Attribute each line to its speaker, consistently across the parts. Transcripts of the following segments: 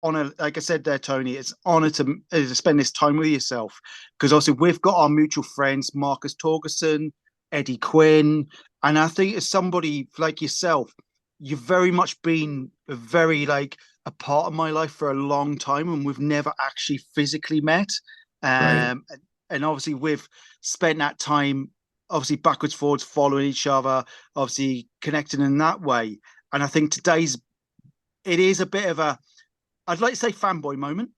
Speaker 1: honor, like I said there, Tony, it's an honor to spend this time with yourself because obviously we've got our mutual friends, Marcus Torgerson, Eddie Quinn, and I think as somebody like yourself, you've very much been a very like a part of my life for a long time, and we've never actually physically met.
Speaker 2: Right.
Speaker 1: And obviously we've spent that time obviously backwards, forwards, following each other, obviously connecting in that way. And I think it is a bit of a, I'd like to say fanboy moment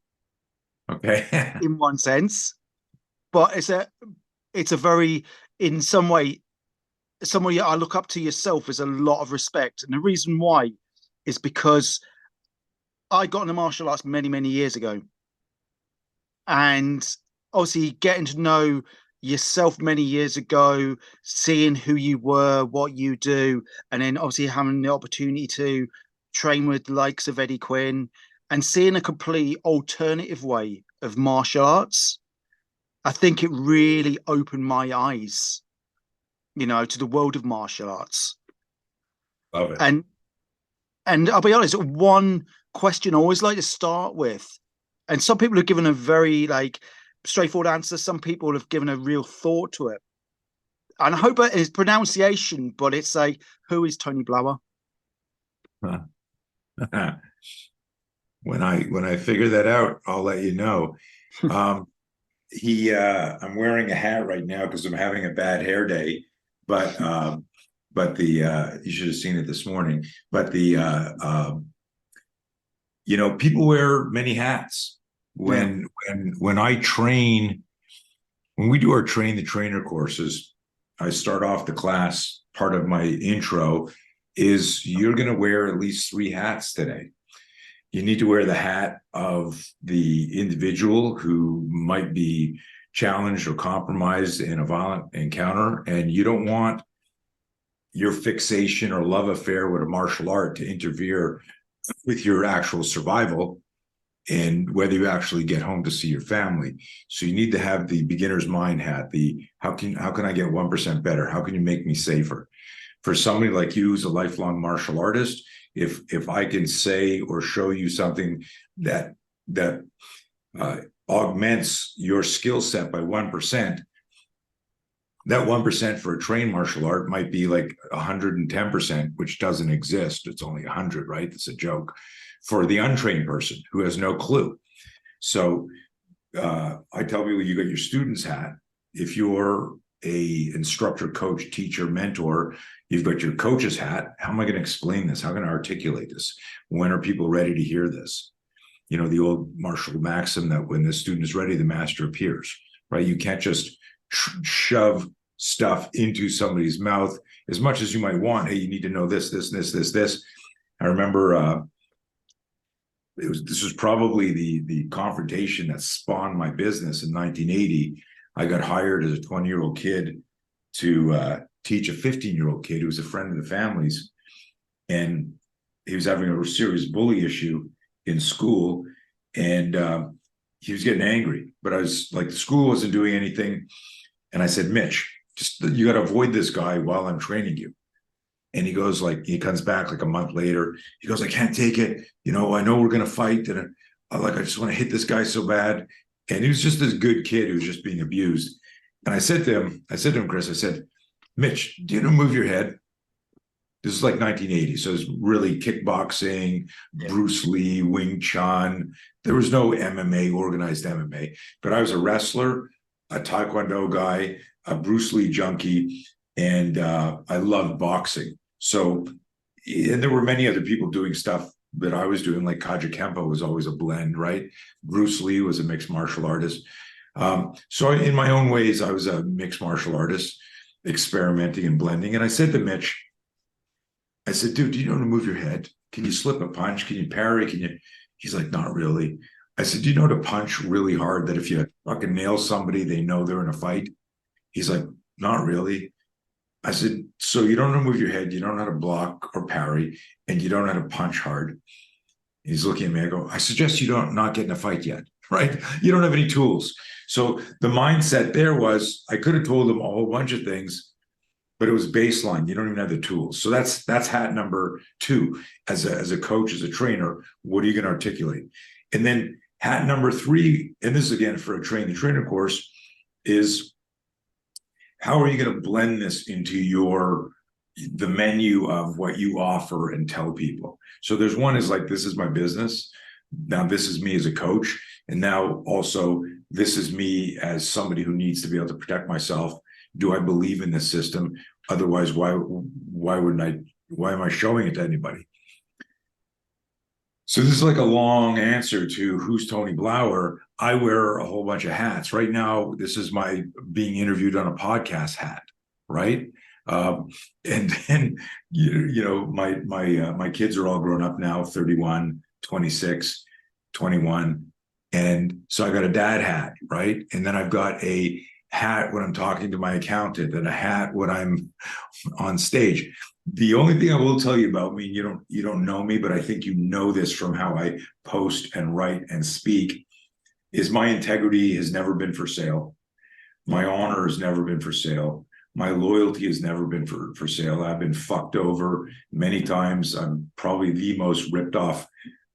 Speaker 2: Okay.
Speaker 1: in one sense, but it's a very, in some way, someone I look up to yourself is a lot of respect. And the reason why is because I got into martial arts many, many years ago. And obviously getting to know yourself many years ago, seeing who you were, what you do, and then obviously having the opportunity to train with the likes of Eddie Quinn and seeing a completely alternative way of martial arts, I think it really opened my eyes, to the world of martial arts.
Speaker 2: Love it.
Speaker 1: And and I'll be honest, one question I always like to start with, and some people have given a very like straightforward answer, some people have given a real thought to it. And I hope it's pronunciation, but it's like, who is Tony Blauer?
Speaker 2: When I figure that out, I'll let you know. Um, I'm wearing a hat right now because I'm having a bad hair day, but the you should have seen it this morning. But people wear many hats
Speaker 1: Yeah.
Speaker 2: when I train. When we do our train the trainer courses, I start off the class. Part of my intro is you're going to wear at least 3 hats today. You need to wear the hat of the individual who might be challenged or compromised in a violent encounter, and you don't want your fixation or love affair with a martial art to interfere with your actual survival and whether you actually get home to see your family. So you need to have the beginner's mind hat, the how can I get 1% better? How can you make me safer? For somebody like you who's a lifelong martial artist, if I can say or show you something that augments your skill set by 1%, that 1% for a trained martial art might be like 110%, which doesn't exist. It's only 100, right? It's a joke for the untrained person who has no clue. So I tell people, you got your student's hat. If you're a instructor, coach, teacher, mentor, you've got your coach's hat. How am I going to explain this? How can I articulate this? When are people ready to hear this? The old martial maxim that when the student is ready, the master appears, right? You can't just shove stuff into somebody's mouth as much as you might want. Hey, you need to know this, this, this, this, this. I remember this was probably the confrontation that spawned my business in 1980. I got hired as a 20-year-old kid to teach a 15-year-old kid who was a friend of the family's, and he was having a serious bully issue in school, and he was getting angry. But I was like, the school wasn't doing anything, and I said, Mitch, just you got to avoid this guy while I'm training you. And he comes back like a month later. He goes, I can't take it. I know we're going to fight. And I just want to hit this guy so bad. And he was just this good kid who was just being abused. And I said to him, Chris, I said, Mitch, do you know move your head? This is like 1980. So it's really kickboxing,
Speaker 1: Yeah.
Speaker 2: Bruce Lee, Wing Chun. There was no MMA, organized MMA. But I was a wrestler, a Taekwondo guy, a Bruce Lee junkie, and I loved boxing. So, and there were many other people doing stuff that I was doing, like Kaja Kempo was always a blend, right? Bruce Lee was a mixed martial artist. So in my own ways, I was a mixed martial artist, experimenting and blending. And I said to Mitch, I said, dude, do you know how to move your head? Can you slip a punch? Can you parry? He's like, not really. I said, do you know how to punch really hard that if you fucking nail somebody, they know they're in a fight? He's like, not really. I said, so you don't know how to move your head, you don't know how to block or parry, and you don't know how to punch hard. He's looking at me. I go, I suggest you don't not get in a fight yet, right? You don't have any tools. So the mindset there was, I could have told him a whole bunch of things, but it was baseline. You don't even have the tools. So that's hat number 2. As a coach, as a trainer, what are you going to articulate? And then hat number 3, and this is again for a train the trainer course, is how are you going to blend this into the menu of what you offer and tell people? So there's one is like, this is my business. Now this is me as a coach. And now also this is me as somebody who needs to be able to protect myself. Do I believe in this system? Otherwise, why am I showing it to anybody? So this is like a long answer to who's Tony Blauer. I wear a whole bunch of hats. Right now, this is my being interviewed on a podcast hat, right? And then, my kids are all grown up now, 31, 26, 21. And so I got a dad hat, right? And then I've got a hat when I'm talking to my accountant, and a hat when I'm on stage. The only thing I will tell you about me, you don't know me, but I think you know this from how I post and write and speak, is my integrity has never been for sale. My honor has never been for sale. My loyalty has never been for sale. I've been fucked over many times. I'm probably the most ripped off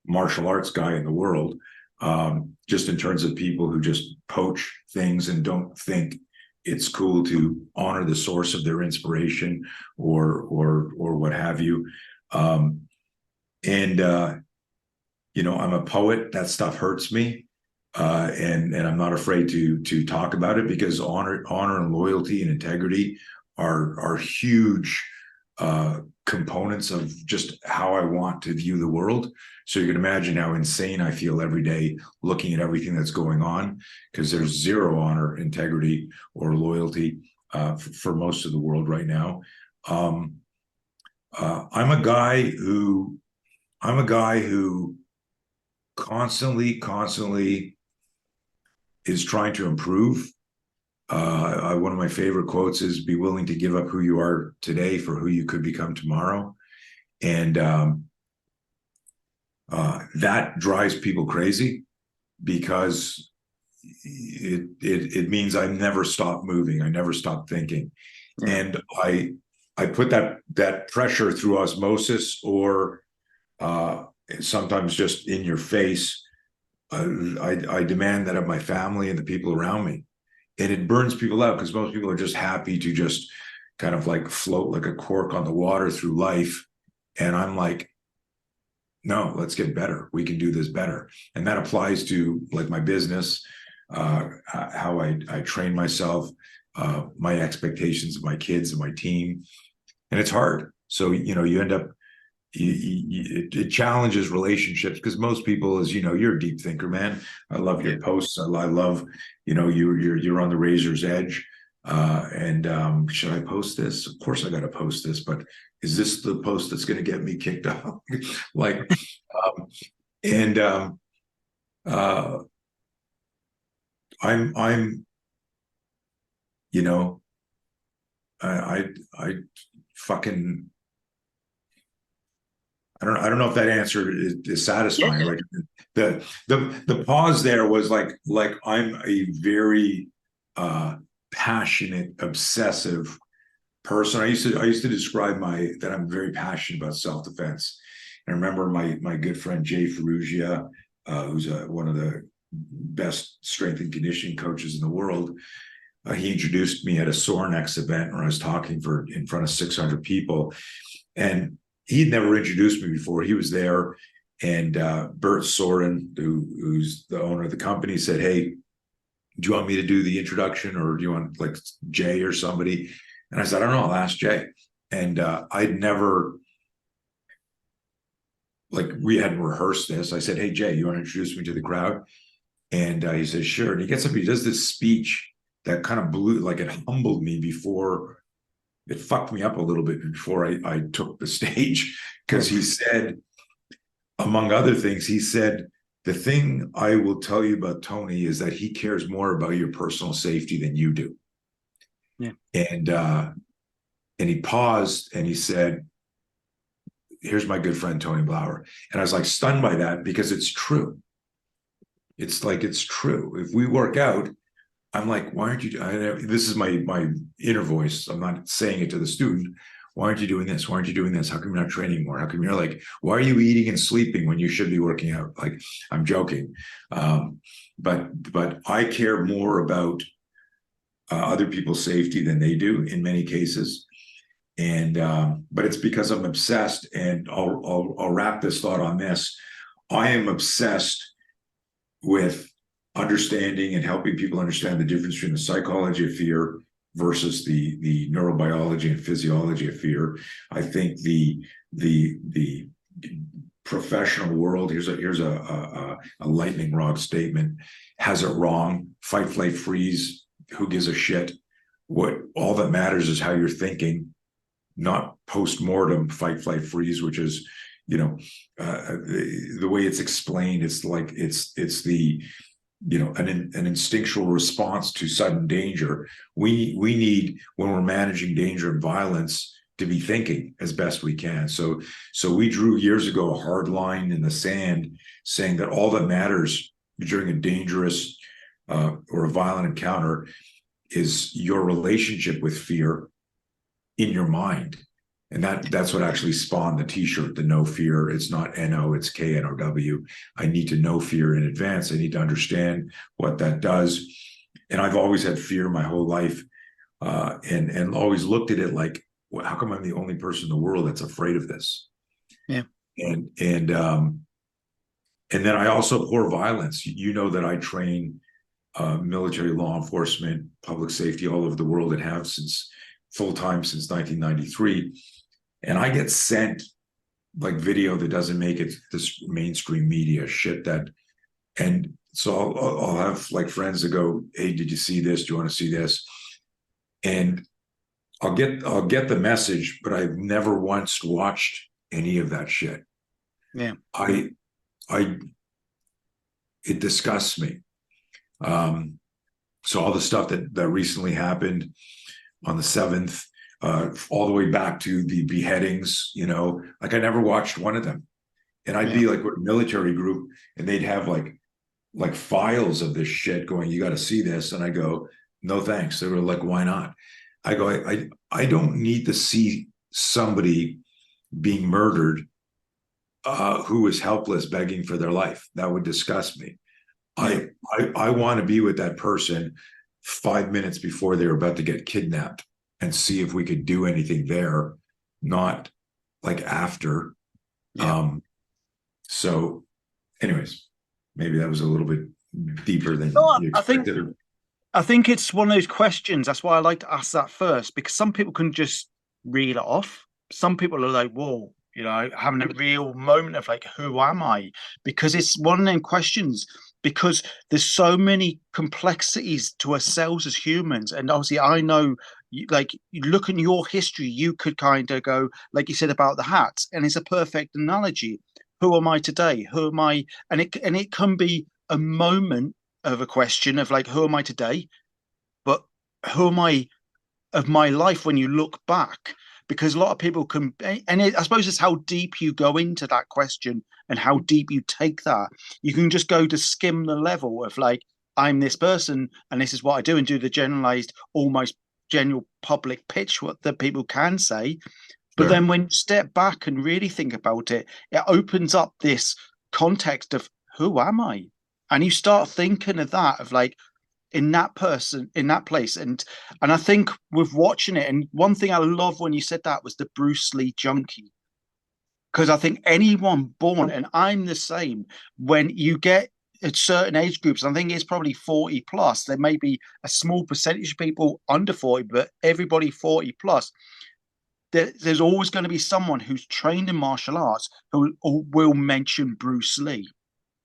Speaker 2: martial arts guy in the world, just in terms of people who just poach things and don't think it's cool to honor the source of their inspiration or what have you. I'm a poet. That stuff hurts me. And I'm not afraid to talk about it, because honor and loyalty and integrity are huge components of just how I want to view the world. So you can imagine how insane I feel every day looking at everything that's going on, because there's zero honor, integrity, or loyalty for most of the world right now. I'm a guy who constantly is trying to improve. One of my favorite quotes is, be willing to give up who you are today for who you could become tomorrow. And that drives people crazy, because it means I never stop moving. I never stop thinking. Yeah. And I put that pressure through osmosis, or sometimes just in your face. I demand that of my family and the people around me. And it burns people out, because most people are just happy to just kind of like float like a cork on the water through life. And I'm like, no, let's get better. We can do this better. And that applies to like my business, how I train myself, my expectations of my kids and my team. And it's hard. So, you end up, it challenges relationships, because most people, as you're a deep thinker, man. I love your posts. I love, you're on the razor's edge. And should I post this? Of course I got to post this, but is this the post that's going to get me kicked off? Like, I'm, I fucking, I don't know if that answer is satisfying. Yeah. Like the pause there was like I'm a very passionate, obsessive person. I used to describe that I'm very passionate about self-defense. And I remember my good friend Jay Ferrugia, who's one of the best strength and conditioning coaches in the world. He introduced me at a Sorinex event where I was talking in front of 600 people, and he'd never introduced me before. He was there, and Bert Soren, who's the owner of the company, said, "Hey, do you want me to do the introduction, or do you want like Jay or somebody?" And I said, "I don't know, I'll ask Jay." And I'd never, like, we hadn't rehearsed this. I said, "Hey, Jay, you want to introduce me to the crowd?" And he says, "Sure." And he gets up, he does this speech that kind of blew, like, it humbled me before. It fucked me up a little bit before I took the stage, because he said, among other things, he said, "The thing I will tell you about Tony is that he cares more about your personal safety than you do."
Speaker 1: Yeah.
Speaker 2: And he paused and he said, "Here's my good friend Tony Blauer." And I was like stunned by that, because it's true. It's like, it's true. If we work out, I'm like, why aren't you? This is my inner voice. I'm not saying it to the student. Why aren't you doing this? Why aren't you doing this? How come you're not training more? How come you're like, why are you eating and sleeping when you should be working out? Like, I'm joking. But I care more about other people's safety than they do in many cases. And but it's because I'm obsessed, and I'll wrap this thought on this. I am obsessed with understanding and helping people understand the difference between the psychology of fear versus the neurobiology and physiology of fear. I think the professional world, here's a lightning rod statement, has it wrong. Fight, flight, freeze. Who gives a shit? What all that matters is how you're thinking, not post-mortem fight, flight, freeze, which is, the way it's explained, it's like it's the an instinctual response to sudden danger. We need, when we're managing danger and violence, to be thinking as best we can. So we drew years ago a hard line in the sand, saying that all that matters during a dangerous or a violent encounter is your relationship with fear in your mind. And that's what actually spawned the t-shirt, the no fear. It's not N-O, it's K-N-O-W. I need to know fear in advance. I need to understand what that does. And I've always had fear my whole life, and always looked at it like, well, how come I'm the only person in the world that's afraid of this?
Speaker 1: Yeah.
Speaker 2: And then I also abhor violence. You know that I train military, law enforcement, public safety all over the world, and have since full-time since 1993. And I get sent like video that doesn't make it this mainstream media shit and so I'll have like friends that go, hey, did you see this? Do you want to see this? And I'll get the message, but I've never once watched any of that shit.
Speaker 1: Yeah.
Speaker 2: It disgusts me. So all the stuff that recently happened on the 7th, all the way back to the beheadings, like I never watched one of them. And I'd be like with a military group, and they'd have like files of this shit going, you got to see this. And I go, no, thanks. They were like, why not? I go, I don't need to see somebody being murdered who is helpless, begging for their life. That would disgust me. I want to be with that person 5 minutes before they're about to get kidnapped and see if we could do anything there, not like after.
Speaker 1: Yeah.
Speaker 2: So anyways, maybe that was a little bit deeper than you expected.
Speaker 1: I think it's one of those questions. That's why I like to ask that first, because some people can just reel it off. Some people are like, whoa, having a real moment of like, who am I? Because it's one of them questions, because there's so many complexities to ourselves as humans. And obviously I know, like, you look at your history, you could kind of go, like you said about the hats, and it's a perfect analogy. Who am I today? Who am I? And it can be a moment of a question of like, who am I today? But who am I of my life when you look back? Because a lot of people can, and I suppose it's how deep you go into that question and how deep you take that. You can just go to skim the level of like, I'm this person and this is what I do, and do the generalized, almost general public pitch, what the people can say. But then when you step back and really think about it, it opens up this context of who am I? And you start thinking of that, of like, in that person, in that place. And I think with watching it, and one thing I love when you said that was the Bruce Lee junkie. Because I think anyone born, and I'm the same, when you get at certain age groups, I think it's probably 40 plus, there may be a small percentage of people under 40, but everybody 40 plus, there's always going to be someone who's trained in martial arts who will mention Bruce Lee.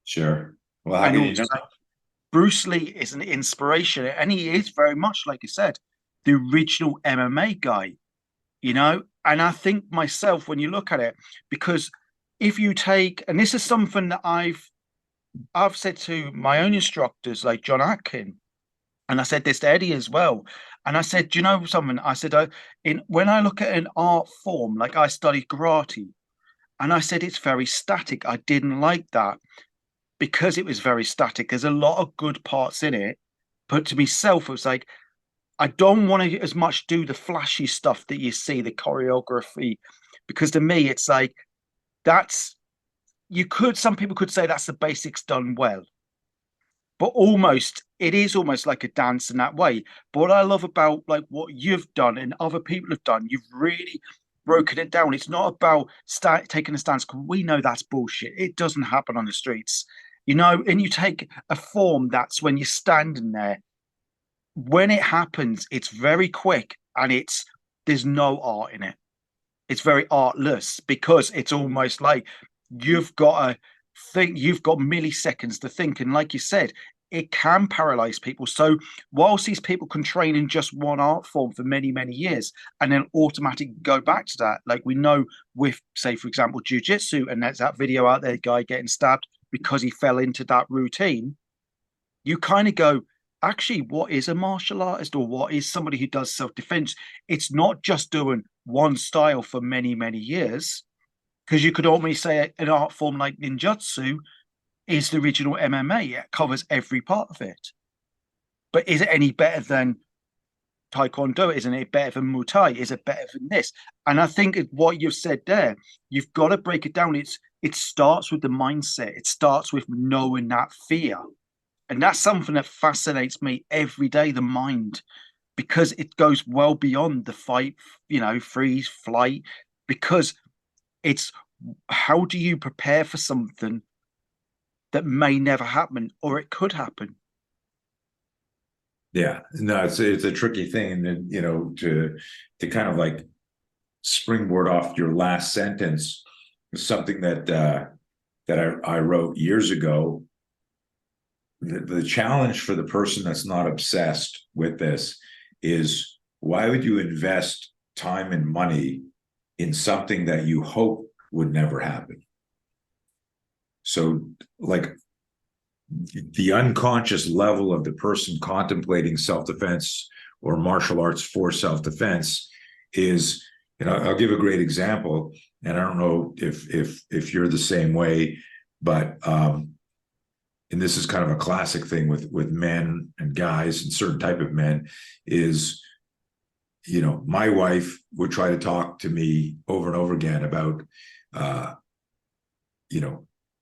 Speaker 2: Sure. Well, how
Speaker 1: And
Speaker 2: can you know?
Speaker 1: Bruce Lee is an inspiration, and he is very much, like you said, the original MMA guy, And I think myself, when you look at it, because if you take, and this is something that I've said to my own instructors, like John Atkin, and I said this to Eddie as well. And I said, do you know something? I said, when I look at an art form, like I studied karate, and I said it's very static. I didn't like that because it was very static. There's a lot of good parts in it, but to myself, it was like, I don't want to as much do the flashy stuff that you see, the choreography, because to me it's like that's some people could say that's the basics done well, but almost it is almost like a dance in that way. But what I love about like what you've done and other people have done, you've really broken it down. It's not about taking a stance because we know that's bullshit. It doesn't happen on the streets, and you take a form that's when you're standing there. When it happens, it's very quick and there's no art in it. It's very artless because it's almost like you've got to think, you've got milliseconds to think. And like you said, it can paralyze people. So whilst these people can train in just one art form for many, many years and then automatically go back to that, like we know with, say, for example, jujitsu, and there's that video out there, guy getting stabbed because he fell into that routine, you kind of go, actually, what is a martial artist or what is somebody who does self-defense? It's not just doing one style for many, many years, because you could almost say an art form like ninjutsu is the original MMA. It covers every part of it. But is it any better than Taekwondo? Isn't it better than Muay Thai? Is it better than this? And I think what you've said there, you've got to break it down. It starts with the mindset. It starts with knowing that fear. And that's something that fascinates me every day, the mind, because it goes well beyond the fight, freeze, flight, because it's how do you prepare for something that may never happen or it could happen?
Speaker 2: Yeah, no, it's a tricky thing, and then to kind of like springboard off your last sentence, something that I wrote years ago. The challenge for the person that's not obsessed with this is, why would you invest time and money in something that you hope would never happen? So, like, the unconscious level of the person contemplating self-defense or martial arts for self-defense is, I'll give a great example, and I don't know if you're the same way, but and this is kind of a classic thing with men and guys and certain type of men, is, my wife would try to talk to me over and over again about,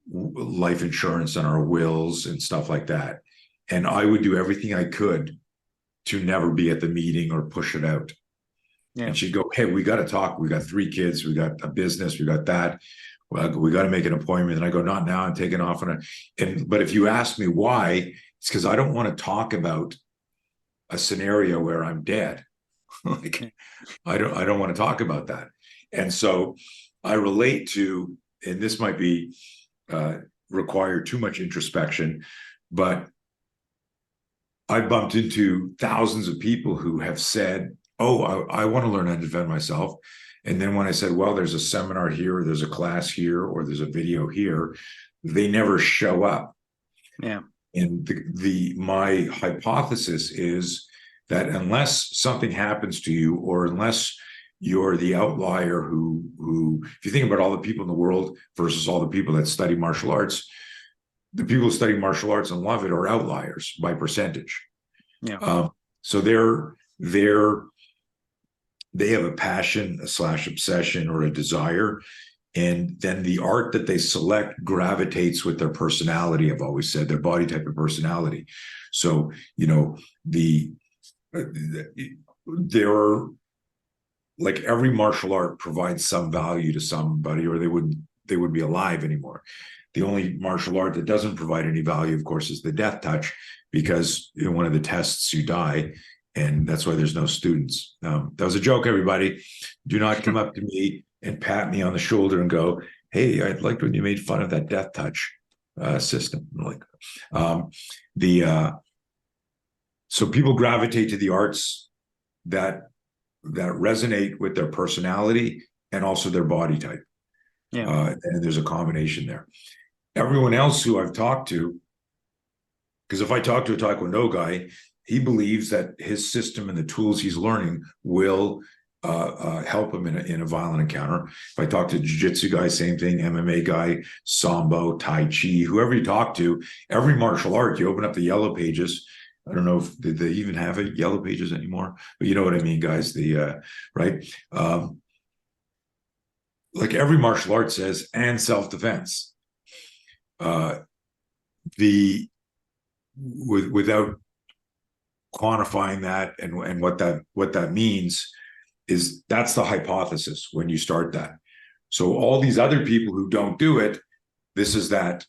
Speaker 2: life insurance and our wills and stuff like that. And I would do everything I could to never be at the meeting or push it out. Yeah. And she'd go, hey, we got to talk. We got 3 kids. We got a business. We got that. Well, we got to make an appointment. And I go, not now. I'm taking off on but if you ask me why, it's because I don't want to talk about a scenario where I'm dead. Like, I don't want to talk about that. And so I relate to, and this might be require too much introspection, but I bumped into thousands of people who have said, oh, I want to learn how to defend myself. And then when I said, well, there's a seminar here, or there's a class here, or there's a video here, they never show up.
Speaker 1: Yeah. And
Speaker 2: my hypothesis is that unless something happens to you, or unless you're the outlier who, if you think about all the people in the world versus all the people that study martial arts, the people who study martial arts and love it are outliers by percentage.
Speaker 1: Yeah.
Speaker 2: So they have a passion / obsession or a desire, and then the art that they select gravitates with their personality. I've always said their body type of personality. So there are, like, every martial art provides some value to somebody, or they wouldn't be alive anymore. The only martial art that doesn't provide any value, of course, is the death touch, because in one of the tests you die, and that's why there's no students. That was a joke, everybody. Do not come up to me and pat me on the shoulder and go, hey, I liked when you made fun of that death touch system. So people gravitate to the arts that resonate with their personality and also their body type.
Speaker 1: Yeah.
Speaker 2: And there's a combination there. Everyone else who I've talked to, because if I talk to a Taekwondo guy, he believes that his system and the tools he's learning will help him in a violent encounter. If I talk to a jiu-jitsu guy, same thing, MMA guy, Sambo, Tai Chi, whoever you talk to, every martial art, you open up the yellow pages, I don't know if did they even have it yellow pages anymore, but you know what I mean, guys. The right, like every martial art says, and self-defense. Uh, the without quantifying that and what that means is that's the hypothesis when you start that. So all these other people who don't do it, this is that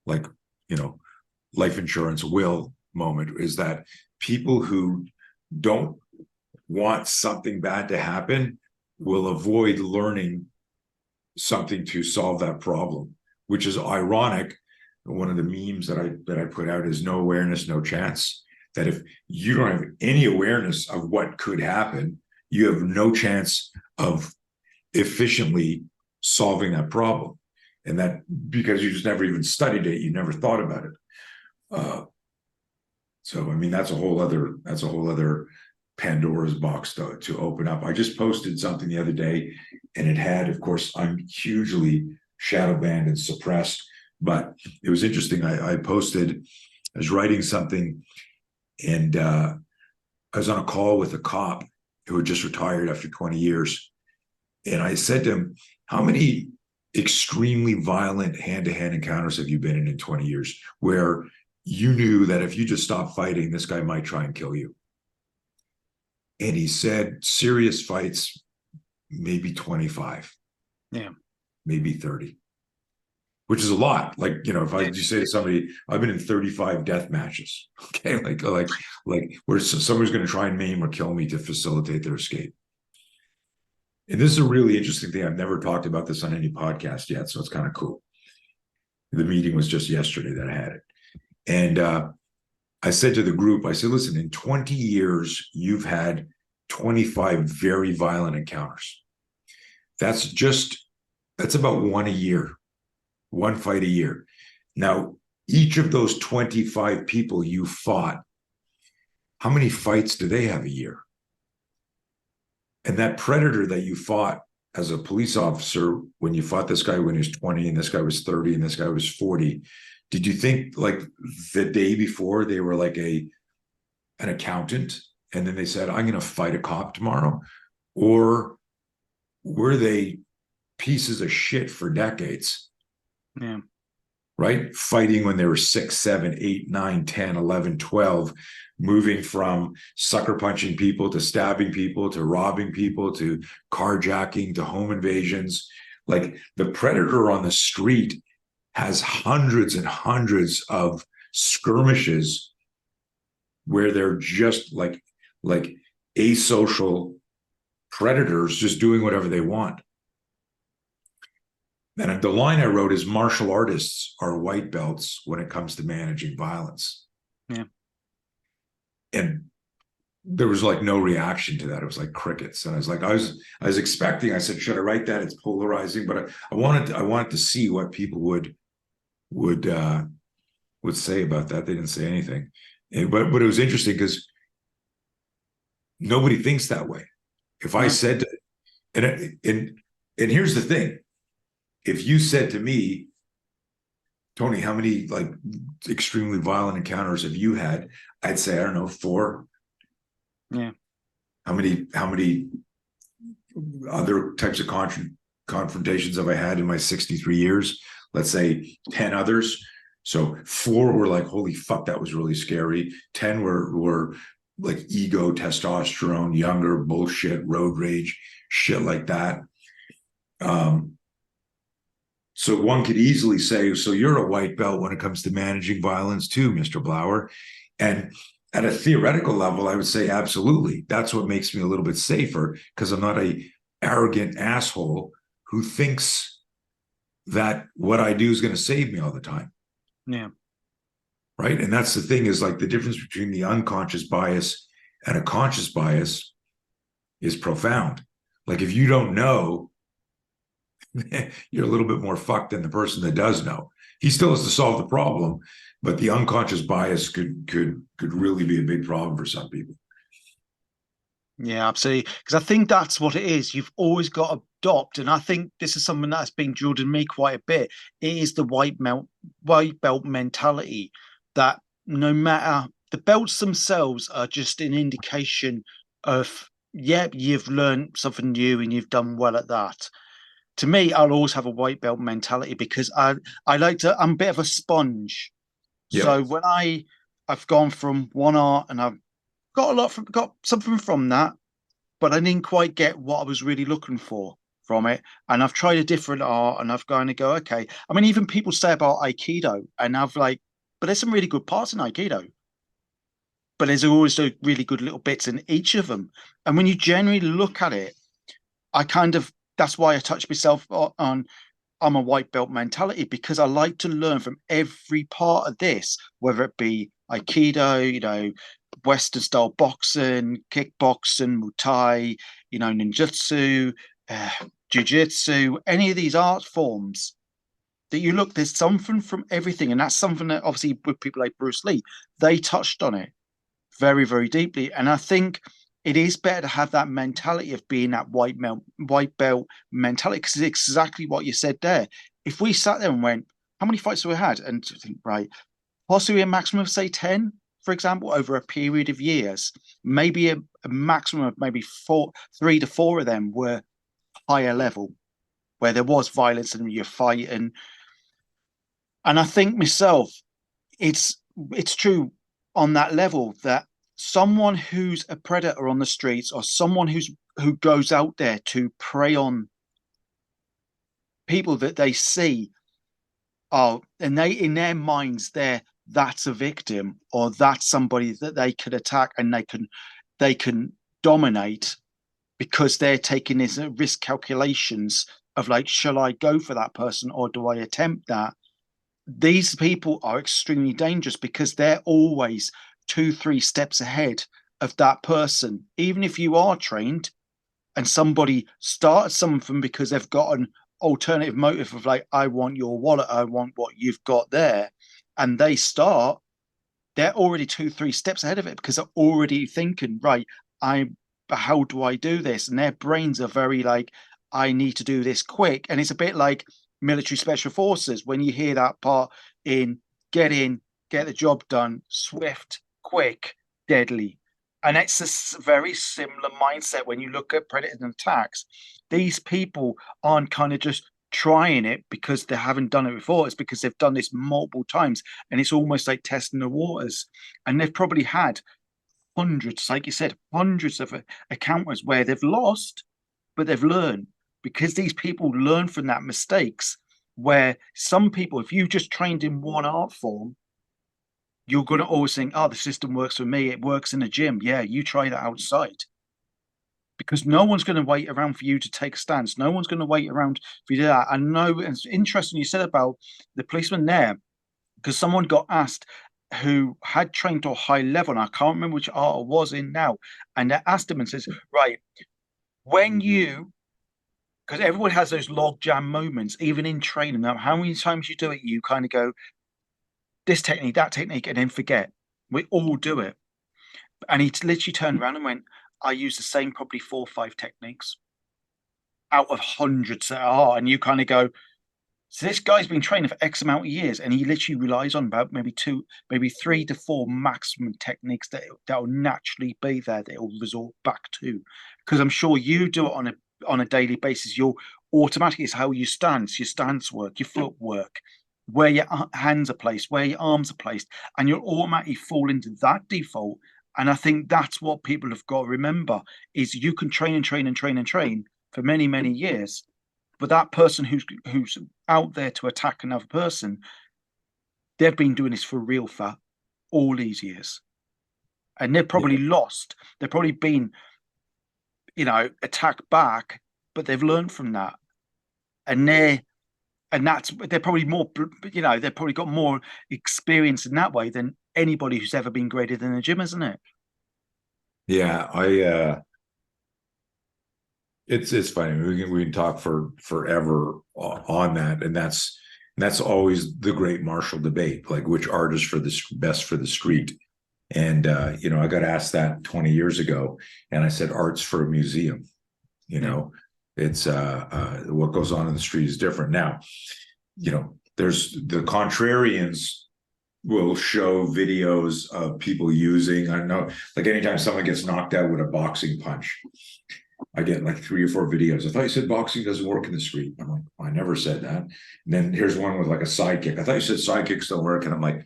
Speaker 2: like, you know, life insurance will moment, is that people who don't want something bad to happen will avoid learning something to solve that problem, which is ironic. One of the memes that I put out is no awareness, no chance. That if you don't have any awareness of what could happen, you have no chance of efficiently solving that problem. And that because you just never even studied it, you never thought about it. So I mean, that's a whole other Pandora's box to open up. I just posted something the other day, and it had, of course, I'm hugely shadow banned and suppressed, but it was interesting. I was writing something, and I was on a call with a cop who had just retired after 20 years. And I said to him, how many extremely violent hand-to-hand encounters have you been in 20 years where you knew that if you just stopped fighting, this guy might try and kill you? And he said, serious fights, maybe 25.
Speaker 1: Yeah.
Speaker 2: Maybe 30, which is a lot. Like, you know, if I just say to somebody, I've been in 35 death matches, okay, like where somebody's going to try and maim or kill me to facilitate their escape. And this is a really interesting thing. I've never talked about this on any podcast yet, so it's kind of cool. The meeting was just yesterday that I had it. And I said to the group, I said, listen, in 20 years, you've had 25 very violent encounters. That's about one a year, one fight a year. Now, each of those 25 people you fought, how many fights do they have a year? And that predator that you fought as a police officer, when you fought this guy when he was 20 and this guy was 30 and this guy was 40, did you think like the day before they were like an accountant and then they said, I'm going to fight a cop tomorrow? Or were they pieces of shit for decades?
Speaker 1: Yeah.
Speaker 2: Right? Fighting when they were 6, 7, 8, 9, 10, 11, 12, moving from sucker punching people to stabbing people to robbing people to carjacking to home invasions. Like the predator on the street has hundreds and hundreds of skirmishes where they're just like asocial predators just doing whatever they want. And the line I wrote is martial artists are white belts when it comes to managing violence.
Speaker 1: Yeah.
Speaker 2: And there was like no reaction to that. It was like crickets. And I was like, I was expecting, I said, should I write that? It's polarizing, but I wanted to see what people would say about that. They didn't say anything. But it was interesting because nobody thinks that way. If I said to, and here's the thing. If you said to me, Tony, how many like extremely violent encounters have you had? I'd say, I don't know, 4.
Speaker 1: Yeah.
Speaker 2: How many other types of confrontations have I had in my 63 years? Let's say 10 others. So 4 were like, holy fuck, that was really scary. 10 were like ego, testosterone, younger, bullshit, road rage, shit like that. So one could easily say, so you're a white belt when it comes to managing violence too, Mr. Blauer. And at a theoretical level, I would say absolutely. That's what makes me a little bit safer because I'm not a arrogant asshole who thinks that what I do is going to save me all the time.
Speaker 1: Yeah.
Speaker 2: Right. And that's the thing is like the difference between the unconscious bias and a conscious bias is profound. Like if you don't know, you're a little bit more fucked than the person that does know. He still has to solve the problem, but the unconscious bias could really be a big problem for some people.
Speaker 1: Yeah, absolutely. Because I think that's what it is. You've always got to adopt, and I think this is something that's been drilled in me quite a bit. It is the white belt mentality that no matter the belts themselves are just an indication of, yeah, you've learned something new and you've done well at that. To me, I'll always have a white belt mentality because I like to, I'm a bit of a sponge.
Speaker 2: Yep.
Speaker 1: So when I've gone from one art and I've got something from that, but I didn't quite get what I was really looking for from it. And I've tried a different art and I've kind of go, okay. I mean, even people say about Aikido, and I've like, but there's some really good parts in Aikido, but there's always the really good little bits in each of them. And when you generally look at it, I kind of, that's why I touch myself on I'm a white belt mentality, because I like to learn from every part of this, whether it be Aikido, Western style boxing, kickboxing, Muay Thai, ninjutsu, uh, jiu-jitsu, any of these art forms that you look, there's something from everything. And that's something that obviously with people like Bruce Lee, they touched on it very, very deeply. And I think it is better to have that mentality of being that white belt mentality, because it's exactly what you said there. If we sat there and went, how many fights have we had? And to think, right, possibly a maximum of say 10, for example, over a period of years, maybe a maximum of maybe 3 to 4 of them were higher level, where there was violence and you're fighting. And I think myself, it's true on that level that someone who's a predator on the streets, or someone who goes out there to prey on people that they see, oh, and they in their minds that's a victim, or that's somebody that they could attack and they can dominate, because they're taking these risk calculations of like, shall I go for that person or do I attempt that? These people are extremely dangerous because they're always 2, 3 steps ahead of that person. Even if you are trained and somebody starts something because they've got an alternative motive of like, I want your wallet, I want what you've got there, and they start, they're already 2, 3 steps ahead of it because they're already thinking, right, how do I do this? And their brains are very like, I need to do this quick. And it's a bit like military special forces when you hear that part in, get the job done, swift, quick, deadly. And it's a very similar mindset when you look at predators and attacks. These people aren't kind of just trying it because they haven't done it before. It's because they've done this multiple times, and it's almost like testing the waters. And they've probably had hundreds, like you said, hundreds of encounters where they've lost, but they've learned, because these people learn from that mistakes. Where some people, if you just trained in one art form, you're going to always think, oh, the system works for me. It works in the gym. Yeah, you try that outside, because no one's going to wait around for you to take a stance. No one's going to wait around for you to do that. I know it's interesting you said about the policeman there, because someone got asked who had trained to a high level, and I can't remember which art it was in now, and they asked him and says, right, when you, because everyone has those log jam moments, even in training. Now, how many times you do it, you kind of go, this technique, that technique, and then forget. We all do it. And he literally turned around and went, I use the same probably 4 or 5 techniques out of hundreds that are. And you kind of go, so this guy's been training for X amount of years, and he literally relies on about maybe 3 to 4 maximum techniques that will naturally be there that he'll resort back to. Because I'm sure you do it on a daily basis. You'll automatically, it's how you stand, your stance work, your footwork, where your hands are placed, where your arms are placed, and you'll automatically fall into that default. And I think that's what people have got to remember: is you can train and train and train and train for many, many years, but that person who's out there to attack another person, they've been doing this for real for all these years, and they've probably lost. They've probably been, attacked back, but they've learned from that, and they're probably more. They've probably got more experience in that way than anybody who's ever been graded in the gym, isn't it?
Speaker 2: Yeah, I it's funny. We can talk for forever on that, and that's always the great martial debate, like which art is for the best for the street. And I got asked that 20 years ago, and I said art's for a museum. It's what goes on in the street is different. Now, there's the contrarians will show videos of people using, I don't know, like anytime someone gets knocked out with a boxing punch, I get like 3 or 4 videos. I thought you said boxing doesn't work in the street. I'm like, I never said that. And then here's one with like a sidekick. I thought you said sidekicks don't work. And I'm like,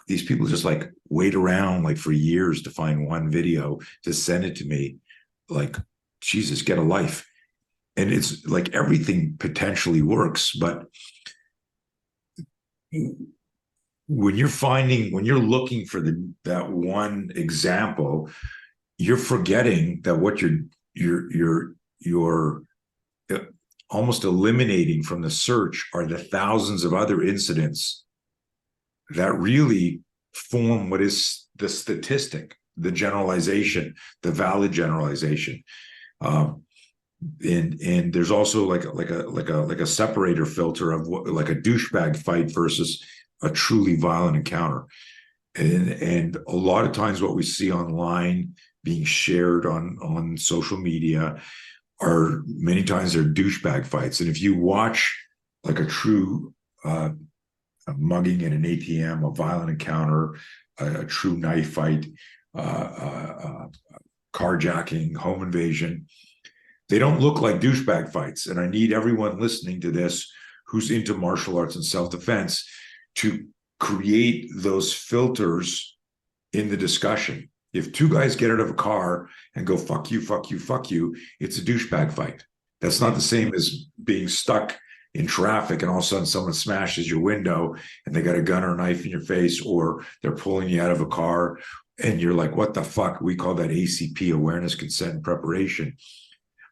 Speaker 2: these people just like wait around like for years to find one video to send it to me. Like, Jesus, get a life. And it's like everything potentially works, but when you're looking for that one example, you're forgetting that what you're almost eliminating from the search are the thousands of other incidents that really form what is the statistic, the generalization, the valid generalization. And there's also like a separator filter of what, like a douchebag fight versus a truly violent encounter. And a lot of times what we see online being shared on social media are many times they're douchebag fights. And if you watch like a true a mugging in an ATM, a violent encounter, a true knife fight, carjacking, home invasion, they don't look like douchebag fights. And I need everyone listening to this who's into martial arts and self-defense to create those filters in the discussion. If 2 guys get out of a car and go, fuck you, fuck you, fuck you, it's a douchebag fight. That's not the same as being stuck in traffic and all of a sudden someone smashes your window and they got a gun or a knife in your face, or they're pulling you out of a car and you're like, what the fuck? We call that ACP, awareness, consent, and preparation.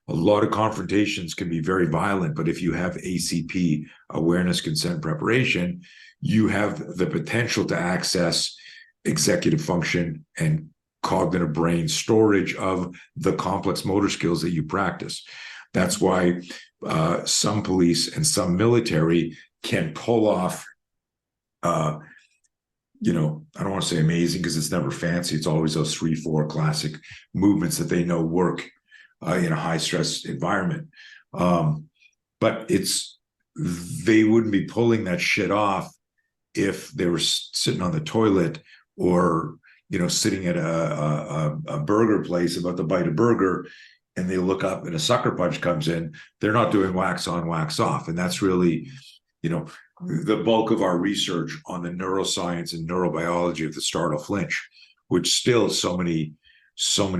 Speaker 2: A lot of confrontations can be very violent, but if you have ACP, awareness, consent, preparation, you have the potential to access executive function and cognitive brain storage of the complex motor skills that you practice. That's why some police and some military can pull off, I don't want to say amazing because it's never fancy. It's always those 3, 4 classic movements that they know work in a high stress environment. But they wouldn't be pulling that shit off if they were sitting on the toilet or, sitting at a burger place about to bite a burger and they look up and a sucker punch comes in. They're not doing wax on, wax off. And that's really, the bulk of our research on the neuroscience and neurobiology of the startle flinch, which still so many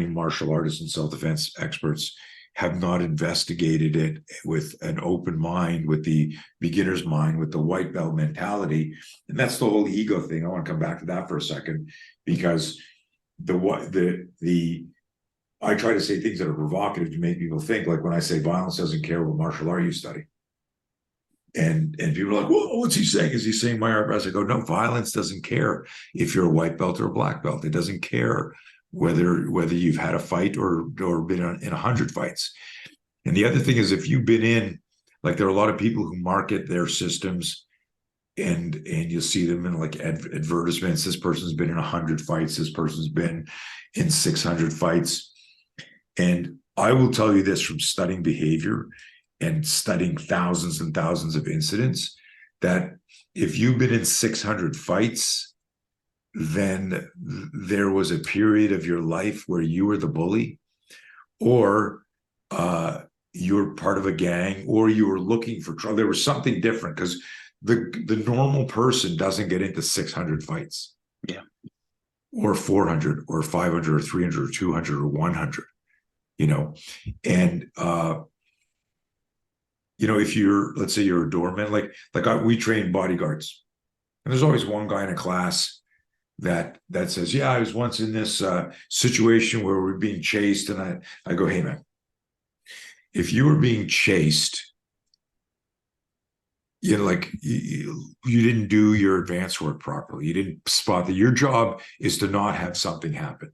Speaker 2: martial artists and self-defense experts have not investigated it with an open mind, with the beginner's mind, with the white belt mentality. And that's the whole ego thing. I want to come back to that for a second, because I try to say things that are provocative to make people think, like when I say violence doesn't care what martial art you study. And people are like, well, what's he saying? Is he saying my art? I go, no, violence doesn't care if you're a white belt or a black belt. It doesn't care whether you've had a fight or been in 100 fights. And the other thing is, if you've been in, like, there are a lot of people who market their systems and you'll see them in like advertisements. This person's been in 100 fights. This person's been in 600 fights. And I will tell you this from studying behavior and studying thousands and thousands of incidents, that if you've been in 600 fights, then there was a period of your life where you were the bully, or you were part of a gang, or you were looking for trouble. There was something different, because the normal person doesn't get into 600 fights.
Speaker 1: Yeah.
Speaker 2: Or 400 or 500 or 300 or 200 or 100, and if let's say you're a doorman, we train bodyguards, and there's always one guy in a class that says, yeah, I was once in this situation where we're being chased. And I go, hey man, if you were being chased, you didn't do your advance work properly. You didn't spot that your job is to not have something happen.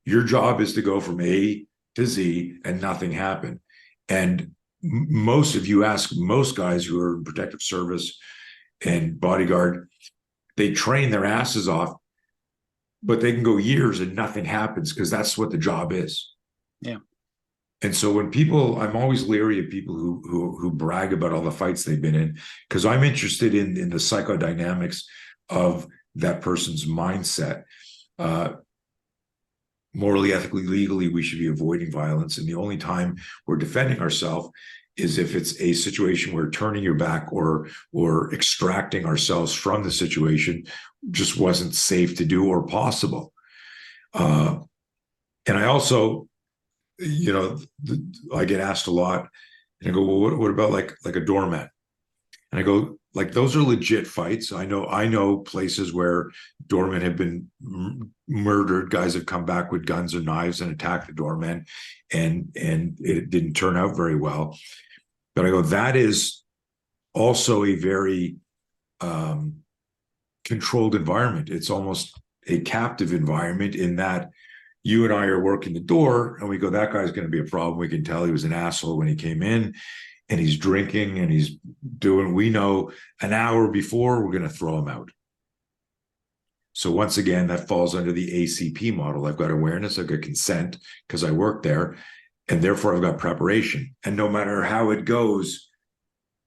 Speaker 2: Your job is to go from A to Z and nothing happen. And if you ask most guys who are in protective service and bodyguard, they train their asses off, but they can go years and nothing happens, because that's what the job is.
Speaker 1: Yeah.
Speaker 2: And so when I'm always leery of people who brag about all the fights they've been in, because I'm interested in the psychodynamics of that person's mindset. Morally, ethically, legally, we should be avoiding violence. And the only time we're defending ourselves is if it's a situation where turning your back or extracting ourselves from the situation just wasn't safe to do or possible. And I also, I get asked a lot, and I go, well, what about like a doormat? And I go, like, those are legit fights. I know places where doormen have been murdered. Guys have come back with guns or knives and attacked the doormen, and it didn't turn out very well. But I go, that is also a very controlled environment. It's almost a captive environment in that you and I are working the door, and we go, that guy's going to be a problem. We can tell he was an asshole when he came in, and he's drinking and he's doing, we know an hour before we're going to throw him out. So once again, that falls under the ACP model. I've got awareness, I've got consent because I work there, and therefore I've got preparation. And no matter how it goes,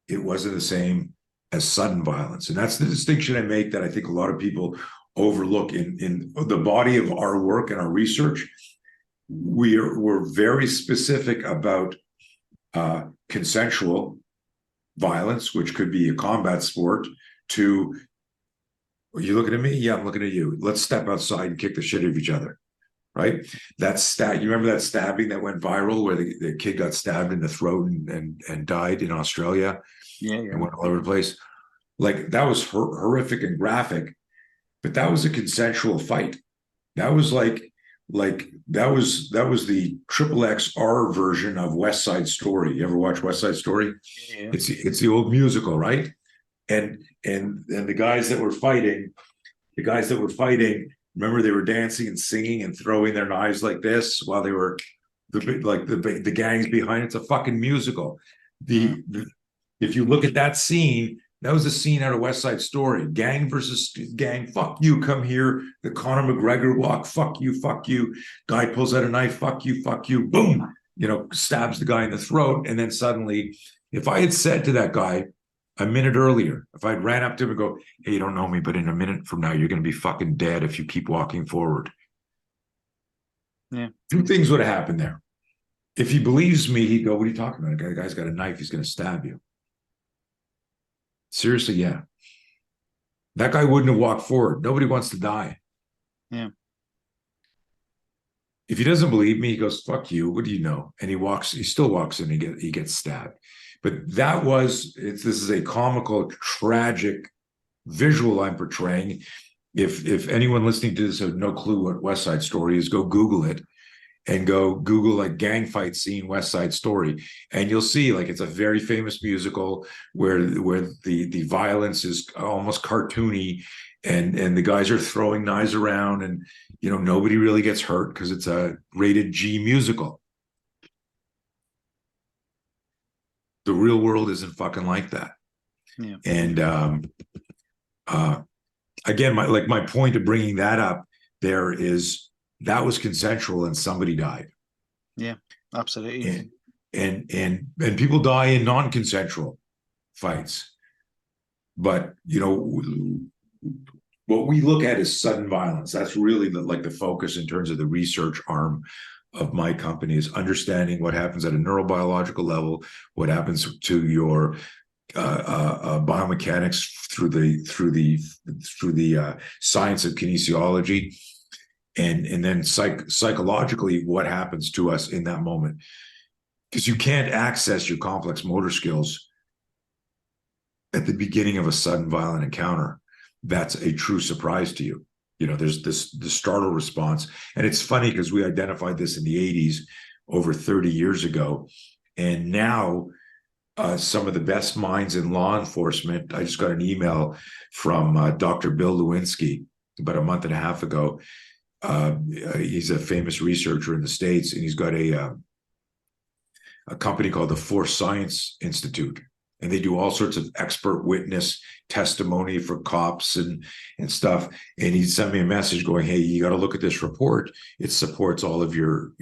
Speaker 2: it wasn't the same as sudden violence. And that's the distinction I make that I think a lot of people overlook in the body of our work and our research. We're very specific about consensual violence, which could be a combat sport, to, are you looking at me? Yeah, I'm looking at you. Let's step outside and kick the shit out of each other, right? You remember that stabbing that went viral where the kid got stabbed in the throat and died in Australia?
Speaker 1: Yeah.
Speaker 2: And went all over the place. Like, that was horrific and graphic, but that was a consensual fight. That was that was the XXR version of West Side Story. You ever watch West Side Story?
Speaker 1: Yeah.
Speaker 2: It's the old musical, right? And the guys that were fighting, remember, they were dancing and singing and throwing their knives like this while they were the gangs behind. It's a fucking musical. If you look at that scene, that was a scene out of West Side Story. Gang versus gang. Fuck you. Come here. The Conor McGregor walk. Fuck you. Fuck you. Guy pulls out a knife. Fuck you. Fuck you. Boom. Stabs the guy in the throat. And then suddenly, if I had said to that guy a minute earlier, if I'd ran up to him and go, hey, you don't know me, but in a minute from now, you're going to be fucking dead if you keep walking forward.
Speaker 1: Yeah.
Speaker 2: Two things would have happened there. If he believes me, he'd go, what are you talking about? The guy's got a knife. He's going to stab you. Seriously, yeah. That guy wouldn't have walked forward. Nobody wants to die.
Speaker 1: Yeah.
Speaker 2: If he doesn't believe me, he goes, fuck you. What do you know? And he still walks in and he gets stabbed. But this is a comical, tragic visual I'm portraying. If anyone listening to this has no clue what West Side Story is, go Google it. And go Google like gang fight scene West Side Story, and you'll see like it's a very famous musical where the violence is almost cartoony, and the guys are throwing knives around, and nobody really gets hurt because it's a rated G musical. The real world isn't fucking like that.
Speaker 1: Yeah.
Speaker 2: And again, my point of bringing that up there is, that was consensual and somebody died.
Speaker 1: Yeah, absolutely.
Speaker 2: And people die in non-consensual fights. But what we look at is sudden violence. That's really the focus in terms of the research arm of my company, is understanding what happens at a neurobiological level, what happens to your biomechanics through the science of kinesiology. And then psychologically, what happens to us in that moment? Because you can't access your complex motor skills at the beginning of a sudden violent encounter. That's a true surprise to you. There's the startle response. And it's funny because we identified this in the 80s, over 30 years ago. And now some of the best minds in law enforcement, I just got an email from Dr. Bill Lewinsky about a month and a half ago. He's a famous researcher in the States, and he's got a company called the Force Science Institute, and they do all sorts of expert witness testimony for cops and stuff. And he sent me a message going, hey, you got to look at this report. It supports all of your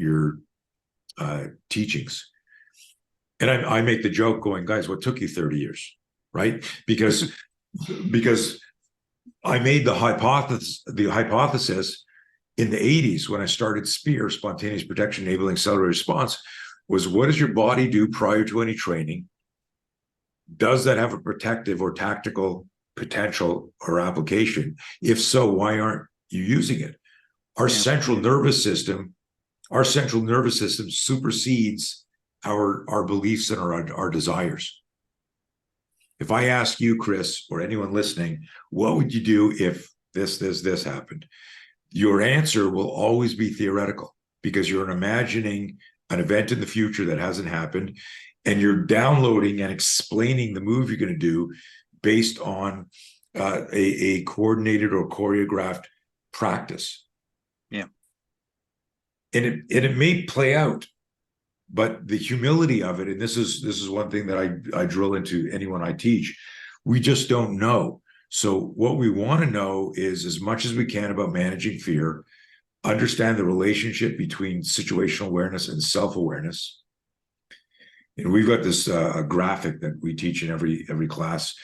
Speaker 2: teachings. And I make the joke going, guys, what took you 30 years, right? Because I made the hypothesis in the 80s when I started SPEAR, spontaneous protection enabling cellular response, was what does your body do prior to any training? Does that have a protective or tactical potential or application? If so, why aren't you using it? Our central nervous system supersedes our beliefs and our desires. If I ask you, Chris, or anyone listening, what would you do if this happened? Your answer will always be theoretical because you're imagining an event in the future that hasn't happened, and you're downloading and explaining the move you're going to do based on a coordinated or choreographed practice.
Speaker 1: Yeah.
Speaker 2: And it may play out, but the humility of it, and this is one thing that I drill into anyone I teach, we just don't know. So what we want to know is, as much as we can, about managing fear, understand the relationship between situational awareness and self-awareness. And we've got this graphic that we teach in every class,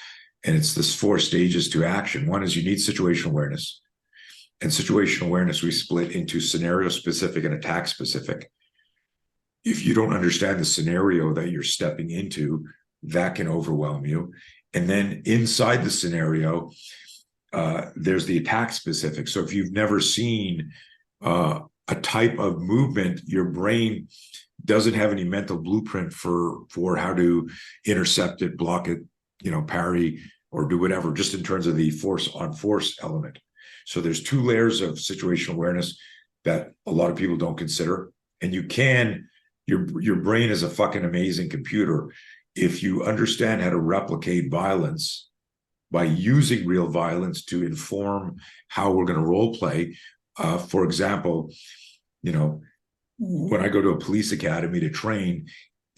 Speaker 2: and it's this 4 stages to action. One is you need situational awareness. And situational awareness we split into scenario specific and attack specific. If you don't understand the scenario that you're stepping into, that can overwhelm you. And then inside the scenario, there's the attack specific. So if you've never seen a type of movement, your brain doesn't have any mental blueprint for how to intercept it, block it, parry, or do whatever, just in terms of the force on force element. So there's 2 layers of situational awareness that a lot of people don't consider. And your brain is a fucking amazing computer. If you understand how to replicate violence by using real violence to inform how we're going to role play. For example, when I go to a police academy to train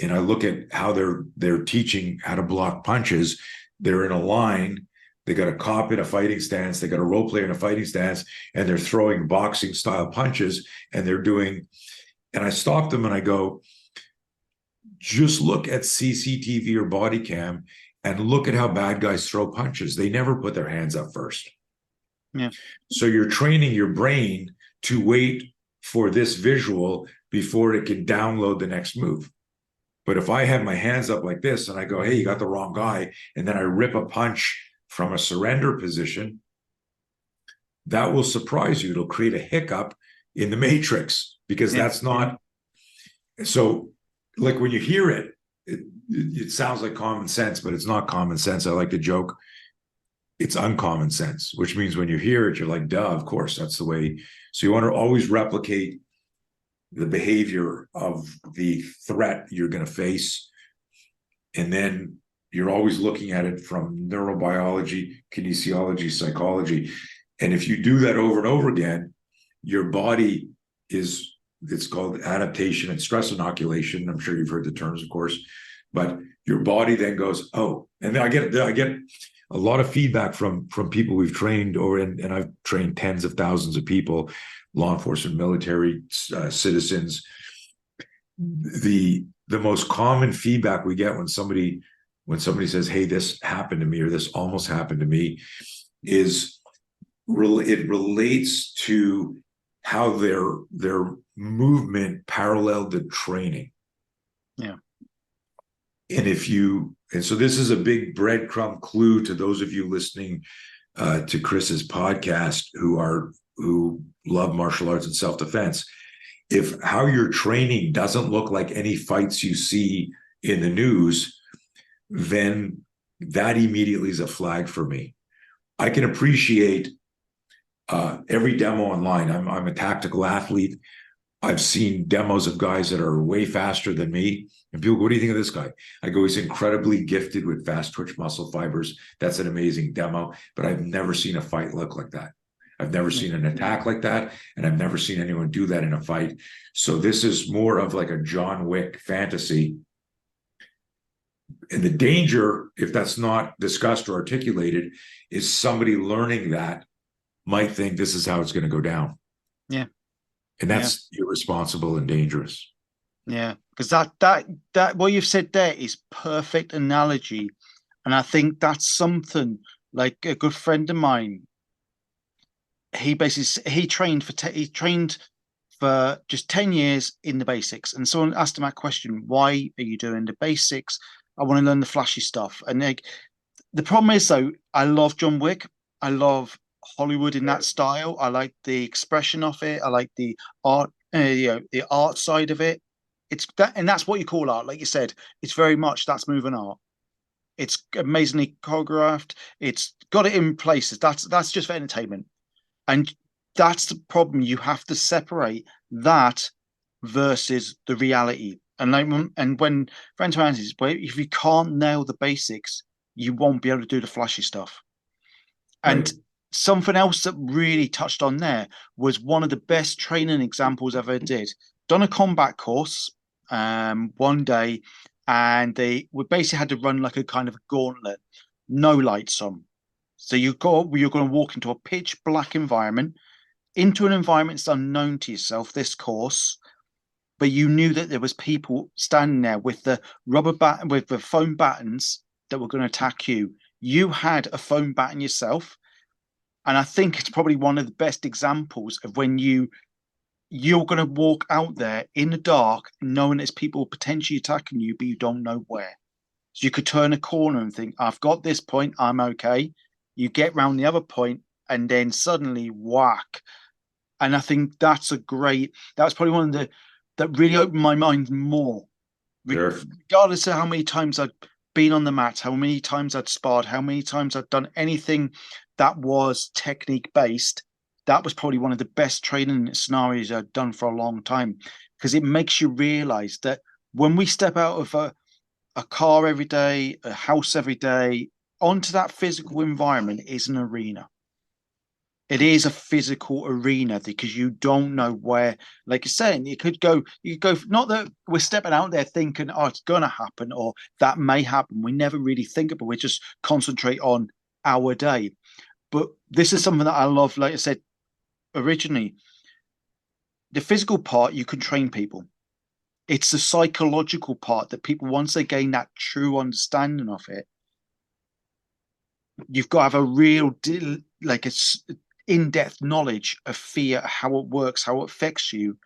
Speaker 2: and I look at how they're teaching how to block punches, they're in a line. They got a cop in a fighting stance. They got a role player in a fighting stance, and they're throwing boxing style punches, and and I stop them and I go, just look at CCTV or body cam and look at how bad guys throw punches. They never put their hands up first.
Speaker 1: Yeah.
Speaker 2: So you're training your brain to wait for this visual before it can download the next move. But if I have my hands up like this and I go, hey, you got the wrong guy, and then I rip a punch from a surrender position, that will surprise you. It'll create a hiccup in the matrix because that's not. So like when you hear it, it sounds like common sense, but it's not common sense. I like to joke, it's uncommon sense, which means when you hear it, you're like, duh, of course, that's the way. So you want to always replicate the behavior of the threat you're going to face. And then you're always looking at it from neurobiology, kinesiology, psychology. And if you do that over and over again, your body it's called adaptation and stress inoculation. I'm sure you've heard the terms, of course, but your body then goes, oh, and then I get a lot of feedback from people we've trained and I've trained tens of thousands of people, law enforcement, military, citizens. The most common feedback we get when somebody says, hey, this happened to me, or this almost happened to me, is it relates to how their movement paralleled the training.
Speaker 1: Yeah.
Speaker 2: And so this is a big breadcrumb clue to those of you listening to Chris's podcast who love martial arts and self-defense. If how you're training doesn't look like any fights you see in the news, then that immediately is a flag for me. I can appreciate every demo online. I'm a tactical athlete. I've seen demos of guys that are way faster than me. And people go, what do you think of this guy? I go, he's incredibly gifted with fast twitch muscle fibers. That's an amazing demo. But I've never seen a fight look like that. I've never seen an attack like that. And I've never seen anyone do that in a fight. So this is more of like a John Wick fantasy. And the danger, if that's not discussed or articulated, is somebody learning that might think this is how it's going to go down.
Speaker 1: Yeah.
Speaker 2: And that's irresponsible and dangerous.
Speaker 1: Yeah, because that what you've said there is perfect analogy. And I think that's something like a good friend of mine, he trained for he trained for just 10 years in the basics. And someone asked him that question, why are you doing the basics? I want to learn the flashy stuff. And like, the problem is, though, I love John Wick. I love Hollywood in that style. I like the expression of it. I like the art, the art side of it. It's that, and that's what you call art. Like you said, it's very much that's moving art. It's amazingly choreographed. It's got it in places. That's just for entertainment. And that's the problem. You have to separate that versus the reality. And like, and when friends are answers, if you can't nail the basics, you won't be able to do the flashy stuff. And
Speaker 2: Right.
Speaker 1: something else that really touched on there was one of the best training examples I've ever did. Done a combat course one day, and we basically had to run like a kind of a gauntlet, no lights on. So you're going to walk into a pitch black environment, into an environment that's unknown to yourself, this course, but you knew that there was people standing there with the with the foam battens that were going to attack you. You had a foam baton yourself, and I think it's probably one of the best examples of when you're going to walk out there in the dark, knowing there's people potentially attacking you, but you don't know where. So you could turn a corner and think, I've got this point, I'm okay. You get round the other point, and then suddenly whack. And I think that's probably one of the that really opened my mind more,
Speaker 2: Sure.
Speaker 1: regardless of how many times I'd been on the mat, how many times I'd sparred, how many times I'd done anything that was technique based. That was probably one of the best training scenarios I'd done for a long time, because it makes you realize that when we step out of a car every day, a house every day, onto that physical environment is an arena. It is a physical arena because you don't know where, like you're saying, you could go, not that we're stepping out there thinking, oh, it's going to happen or that may happen. We never really think about it. We just concentrate on our day. But this is something that I love. Like I said originally, the physical part, you can train people. It's the psychological part that people, once they gain that true understanding of it, you've got to have a real, like a in-depth knowledge of fear, how it works, how it affects you,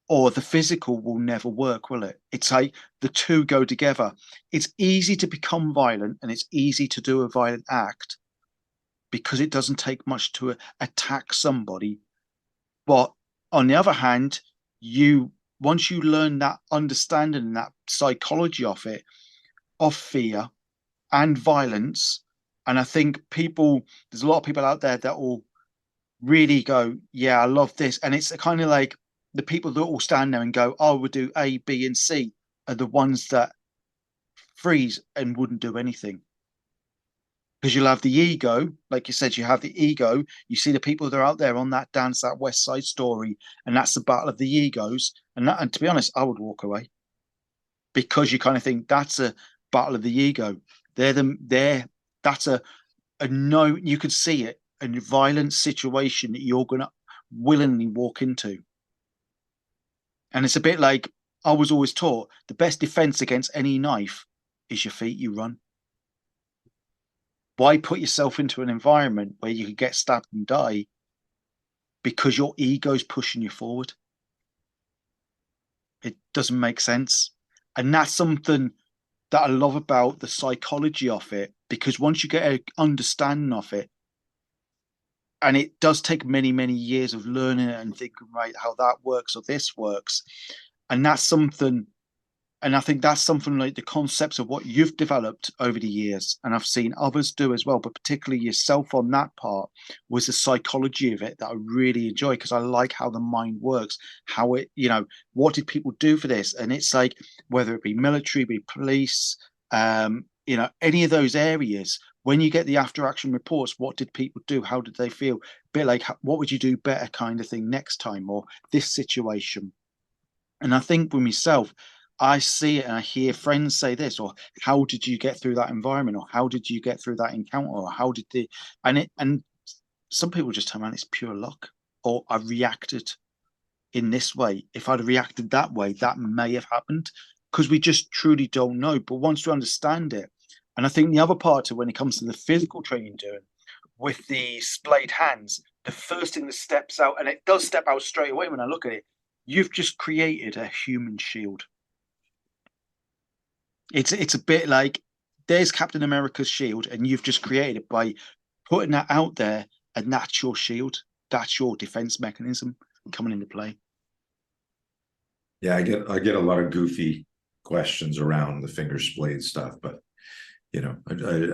Speaker 1: or the physical will never work, will it? It's like the two go together. It's easy to become violent and it's easy to do a violent act because it doesn't take much to attack somebody. But on the other hand, you once you learn that understanding and that psychology of it, of fear and violence, and I think there's a lot of people out there that will really go, yeah, I love this. And it's kind of like the people that will stand there and go, oh, we'll do A, B, and C are the ones that freeze and wouldn't do anything. Because you'll have the ego, like you said, you have the ego. You see the people that are out there on that dance, that West Side Story, and that's the battle of the egos. And to be honest, I would walk away because you kind of think that's a battle of the ego. That's a no, you could see it, a violent situation that you're going to willingly walk into. And it's a bit like I was always taught the best defense against any knife is your feet, you run. Why put yourself into an environment where you could get stabbed and die because your ego's pushing you forward? It doesn't make sense. And that's something that I love about the psychology of it, because once you get an understanding of it, and it does take many, many years of learning it and thinking, right, how that works or this works. And that's something, and I think that's something like the concepts of what you've developed over the years, and I've seen others do as well, but particularly yourself on that part, was the psychology of it that I really enjoy because I like how the mind works, how it, what did people do for this? And it's like, whether it be military, be police, any of those areas, when you get the after action reports, what did people do? How did they feel? A bit like, what would you do better kind of thing next time, or this situation? And I think with myself, I see it and I hear friends say this, or how did you get through that environment, or how did you get through that encounter, or how did the and some people just tell me it's pure luck, or I reacted in this way. If I'd reacted that way, that may have happened, because we just truly don't know. But once we understand it, and I think the other part of when it comes to the physical training doing, with the splayed hands, the first thing that steps out, and it does step out straight away when I look at it, you've just created a human shield. It's a bit like there's Captain America's shield, and you've just created it by putting that out there, and that's your shield. That's your defense mechanism coming into play.
Speaker 2: Yeah, I get a lot of goofy questions around the finger splayed stuff, but you know,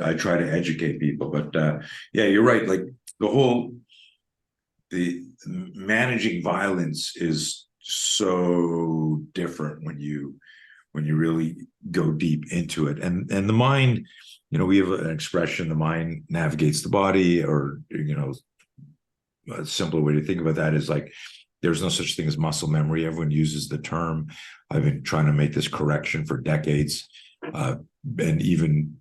Speaker 2: I try to educate people. But yeah, you're right. Like the managing violence is so different when you really go deep into it. And the mind, you know, we have an expression: the mind navigates the body, or you know, a simpler way to think about that is like, there's no such thing as muscle memory. Everyone uses the term. I've been trying to make this correction for decades. And even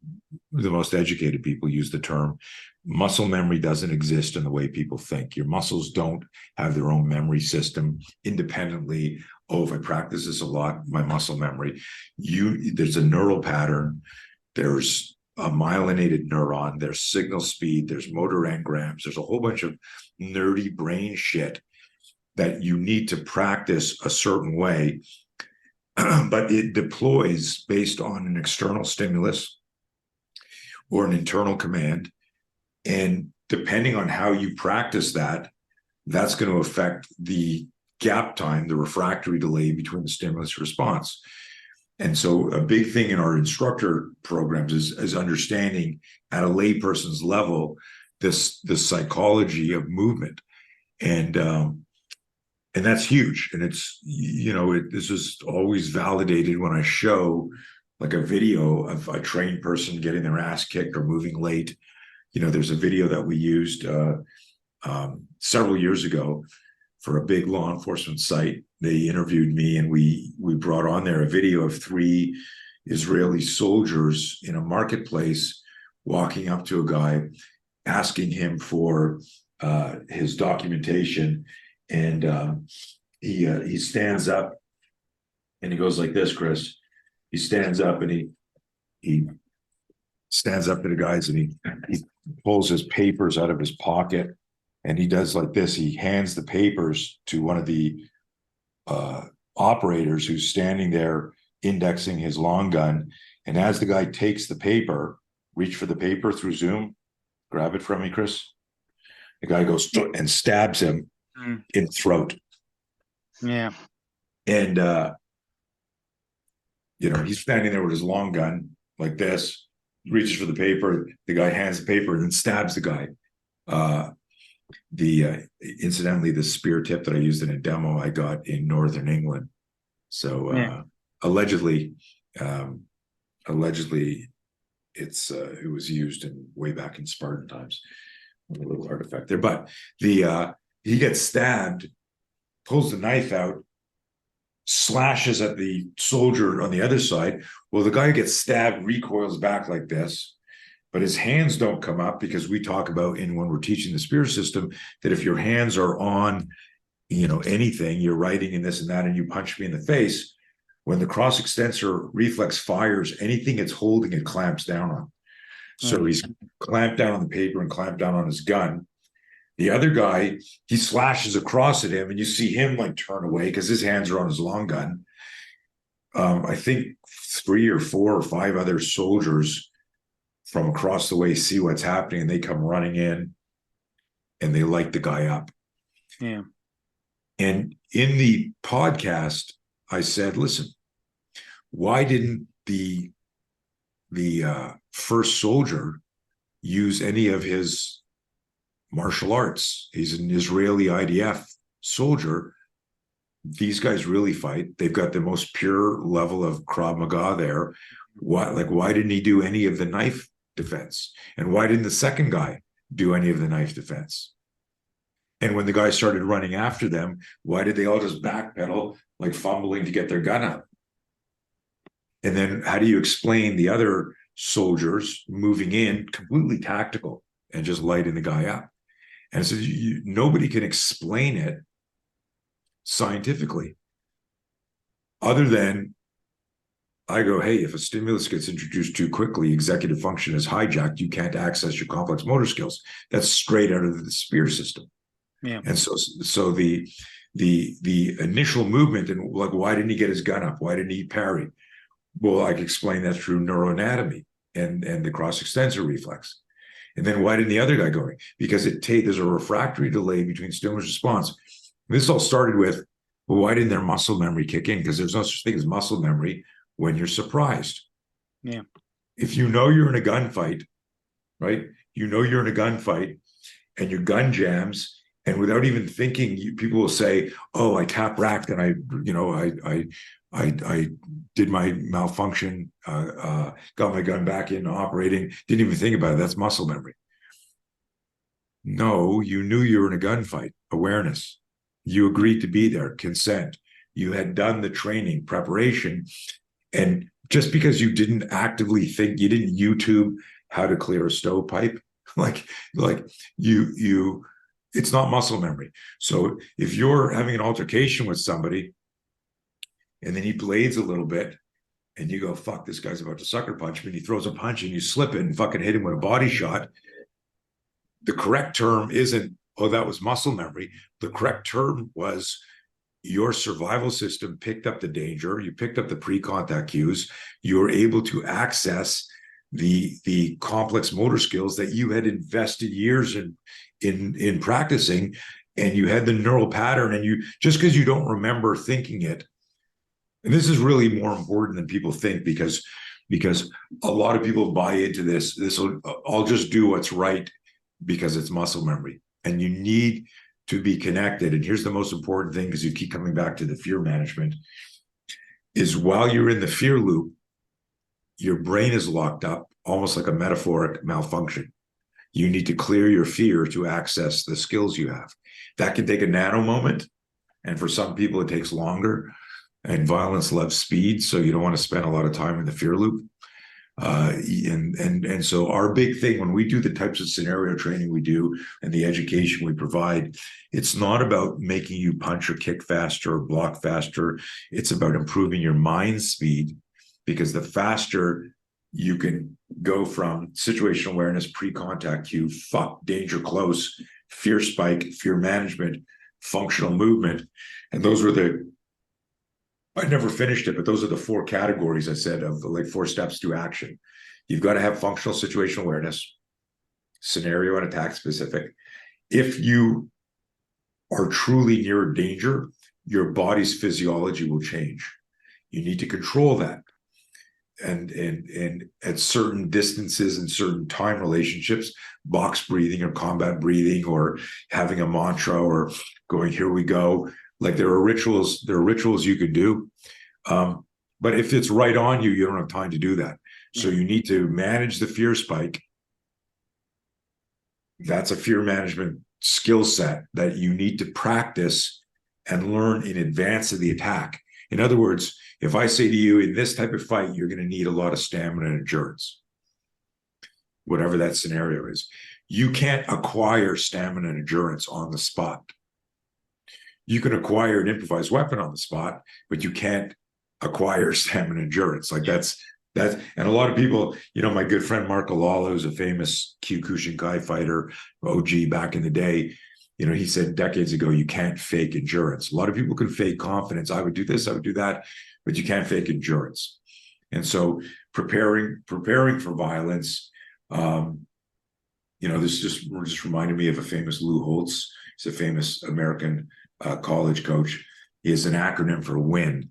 Speaker 2: the most educated people use the term. Muscle memory doesn't exist in the way people think. Your muscles don't have their own memory system independently. Oh, if I practice this a lot, my muscle memory. There's a neural pattern. There's a myelinated neuron. There's signal speed. There's motor engrams. There's a whole bunch of nerdy brain shit that you need to practice a certain way, but it deploys based on an external stimulus or an internal command. And depending on how you practice that, that's going to affect the gap time, the refractory delay between the stimulus response. And so a big thing in our instructor programs is understanding at a layperson's level this psychology of movement. And that's huge. And it's, you know, this is always validated when I show like a video of a trained person getting their ass kicked or moving late. You know, there's a video that we used several years ago for a big law enforcement site. They interviewed me, and we brought on there a video of 3 Israeli soldiers in a marketplace walking up to a guy, asking him for his documentation. And he stands up and he goes like this, Chris. He stands up and he stands up to the guys, and he pulls his papers out of his pocket, and he does like this. He hands the papers to one of the operators who's standing there indexing his long gun. And as the guy takes the paper, reach for the paper through Zoom, grab it from me, Chris. The guy goes and stabs him in the throat.
Speaker 1: Yeah.
Speaker 2: And you know, he's standing there with his long gun like this, reaches for the paper. The guy hands the paper and then stabs the guy. Incidentally, the spear tip that I used in a demo I got in Northern England. So allegedly it was used way back in Spartan times. A little artifact there, but he gets stabbed, pulls the knife out, slashes at the soldier on the other side. Well, the guy who gets stabbed recoils back like this, but his hands don't come up, because we talk about when we're teaching the spear system that if your hands are on, you know, anything, you're writing in this and that, and you punch me in the face, when the cross extensor reflex fires, anything it's holding, it clamps down on. So he's clamped down on the paper and clamped down on his gun. The other guy, he slashes across at him, and you see him like turn away because his hands are on his long gun. I think 3 or 4 or 5 other soldiers from across the way see what's happening, and they come running in and they light the guy up.
Speaker 1: Yeah.
Speaker 2: And in the podcast, I said, listen, why didn't the first soldier use any of his martial arts? He's an Israeli IDF soldier. These guys really fight. They've got the most pure level of Krav Maga there. Why didn't he do any of the knife defense? And why didn't the second guy do any of the knife defense? And when the guy started running after them, why did they all just backpedal, like fumbling to get their gun up? And then how do you explain the other soldiers moving in completely tactical and just lighting the guy up? And so nobody can explain it scientifically, other than I go, hey, if a stimulus gets introduced too quickly, executive function is hijacked. You can't access your complex motor skills. That's straight out of the spear system.
Speaker 1: Yeah.
Speaker 2: And so the initial movement, and like, why didn't he get his gun up? Why didn't he parry? Well, I can explain that through neuroanatomy and the cross extensor reflex. And then why didn't the other guy go? Because there's a refractory delay between stimulus response. This all started with, well, why didn't their muscle memory kick in? Because there's no such thing as muscle memory when you're surprised.
Speaker 1: Yeah.
Speaker 2: If you know you're in a gunfight, right? You know you're in a gunfight and your gun jams, and without even thinking, people will say, "Oh, I tap racked and I did my malfunction, got my gun back in operating, didn't even think about it." That's muscle memory. No, you knew you were in a gunfight. Awareness. You agreed to be there. Consent. You had done the training, preparation, and just because you didn't actively think, you didn't YouTube how to clear a stovepipe, like you it's not muscle memory. So if you're having an altercation with somebody and then he blades a little bit and you go, fuck, this guy's about to sucker punch me, and he throws a punch and you slip it and fucking hit him with a body shot, the correct term isn't, oh, that was muscle memory. The correct term was your survival system picked up the danger, you picked up the pre-contact cues, you were able to access the complex motor skills that you had invested years in practicing, and you had the neural pattern, and you, just because you don't remember thinking it, and this is really more important than people think, because a lot of people buy into this will, I'll just do what's right because it's muscle memory, and you need to be connected. And here's the most important thing, because you keep coming back to the fear management, is while you're in the fear loop, your brain is locked up, almost like a metaphoric malfunction. You need to clear your fear to access the skills you have. That can take a nano moment, and for some people it takes longer. And violence loves speed, so you don't want to spend a lot of time in the fear loop. And so our big thing when we do the types of scenario training we do and the education we provide, it's not about making you punch or kick faster or block faster. It's about improving your mind speed, because the faster you can go from situational awareness, pre-contact cue, fuck, danger close, fear spike, fear management, functional movement. And those were I never finished it, but those are the 4 categories I said of like 4 steps to action. You've got to have functional situational awareness, scenario and attack specific. If you are truly near danger, your body's physiology will change. You need to control that. And at certain distances and certain time relationships, box breathing or combat breathing or having a mantra or going, here we go. Like there are rituals you can do. But if it's right on you, you don't have time to do that. So you need to manage the fear spike. That's a fear management skill set that you need to practice and learn in advance of the attack. In other words, if I say to you, in this type of fight, you're going to need a lot of stamina and endurance, whatever that scenario is, you can't acquire stamina and endurance on the spot. You can acquire an improvised weapon on the spot, but you can't acquire stamina and endurance. Like that's, and a lot of people, my good friend Mark Alala, who's a famous Kyokushinkai fighter, OG back in the day, he said decades ago, you can't fake endurance. A lot of people can fake confidence. I would do this, I would do that, but you can't fake endurance. And so preparing for violence, this just reminded me of a famous Lou Holtz. He's a famous American college coach. He has an acronym for WIN.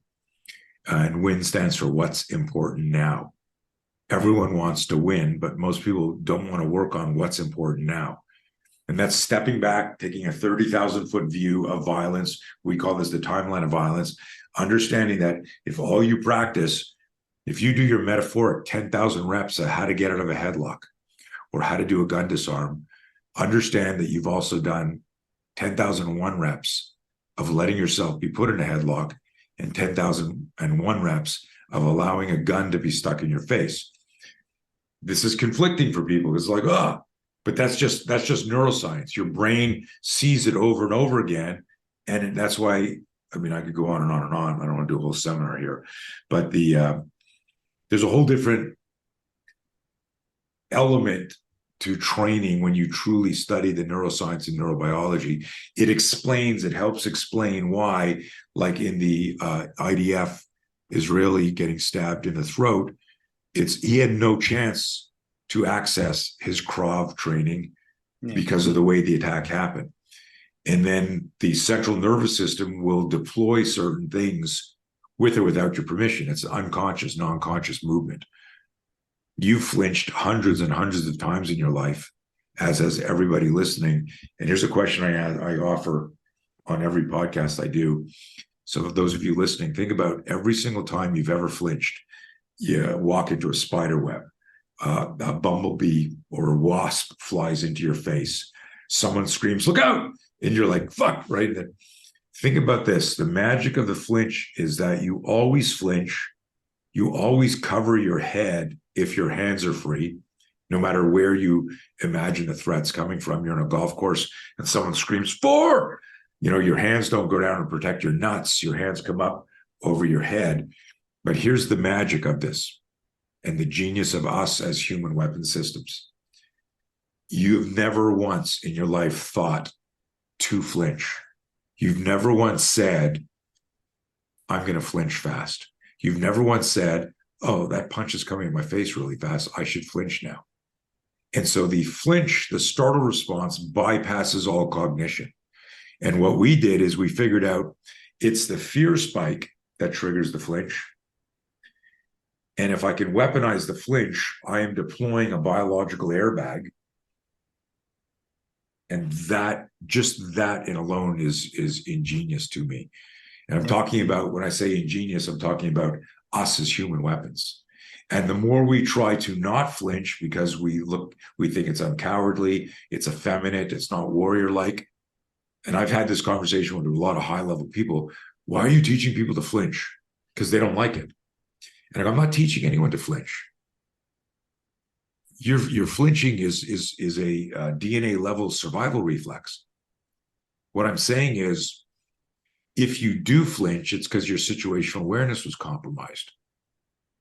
Speaker 2: And WIN stands for what's important now. Everyone wants to win, but most people don't want to work on what's important now. And that's stepping back, taking a 30,000-foot view of violence. We call this the timeline of violence. Understanding that if all you practice, if you do your metaphoric 10,000 reps of how to get out of a headlock or how to do a gun disarm, understand that you've also done 10,001 reps of letting yourself be put in a headlock and 10,001 reps of allowing a gun to be stuck in your face. This is conflicting for people. It's like, but that's just neuroscience. Your brain sees it over and over again. And that's why, I could go on and on and on. I don't want to do a whole seminar here, but there's a whole different element to training when you truly study the neuroscience and neurobiology. It helps explain why, like in the IDF Israeli getting stabbed in the throat, he had no chance to access his Krav training because of the way the attack happened. And then the central nervous system will deploy certain things with or without your permission. It's unconscious, non-conscious movement. You've flinched hundreds and hundreds of times in your life, as has everybody listening. And here's a question I offer on every podcast I do. So for those of you listening, think about every single time you've ever flinched. You walk into a spider web, a bumblebee or a wasp flies into your face. Someone screams, "Look out!" And you're like, "Fuck!" Right? And think about this. The magic of the flinch is that you always flinch. You always cover your head if your hands are free, no matter where you imagine the threat's coming from. You're on a golf course and someone screams, "4!" Your hands don't go down and protect your nuts. Your hands come up over your head. But here's the magic of this and the genius of us as human weapon systems. You've never once in your life thought to flinch. You've never once said, "I'm going to flinch fast." You've never once said, "Oh, that punch is coming in my face really fast. I should flinch now." And so the flinch, the startle response, bypasses all cognition. And what we did is we figured out it's the fear spike that triggers the flinch. And if I can weaponize the flinch, I am deploying a biological airbag. And just that in alone is ingenious to me. And I'm talking about, when I say ingenious, I'm talking about us as human weapons. And the more we try to not flinch because we think it's uncowardly, it's effeminate, it's not warrior-like. And I've had this conversation with a lot of high-level people. Why are you teaching people to flinch? Because they don't like it. And I'm not teaching anyone to flinch. Your flinching is a DNA level survival reflex. What I'm saying is, if you do flinch, it's because your situational awareness was compromised.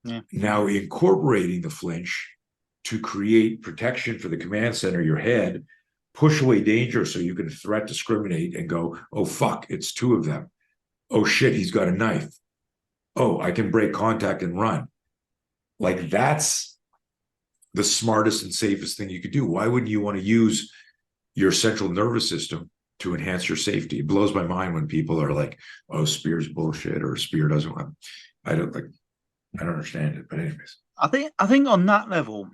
Speaker 1: Yeah.
Speaker 2: Now, incorporating the flinch to create protection for the command center, your head, push away danger so you can threat discriminate and go, "Oh, fuck, it's two of them. Oh, shit, he's got a knife. Oh, I can break contact and run." Like, that's the smartest and safest thing you could do. Why wouldn't you want to use your central nervous system to enhance your safety? It blows my mind when people are like, "Oh, Spear's bullshit," or "Spear doesn't want." I don't understand it. But anyways,
Speaker 1: I think on that level,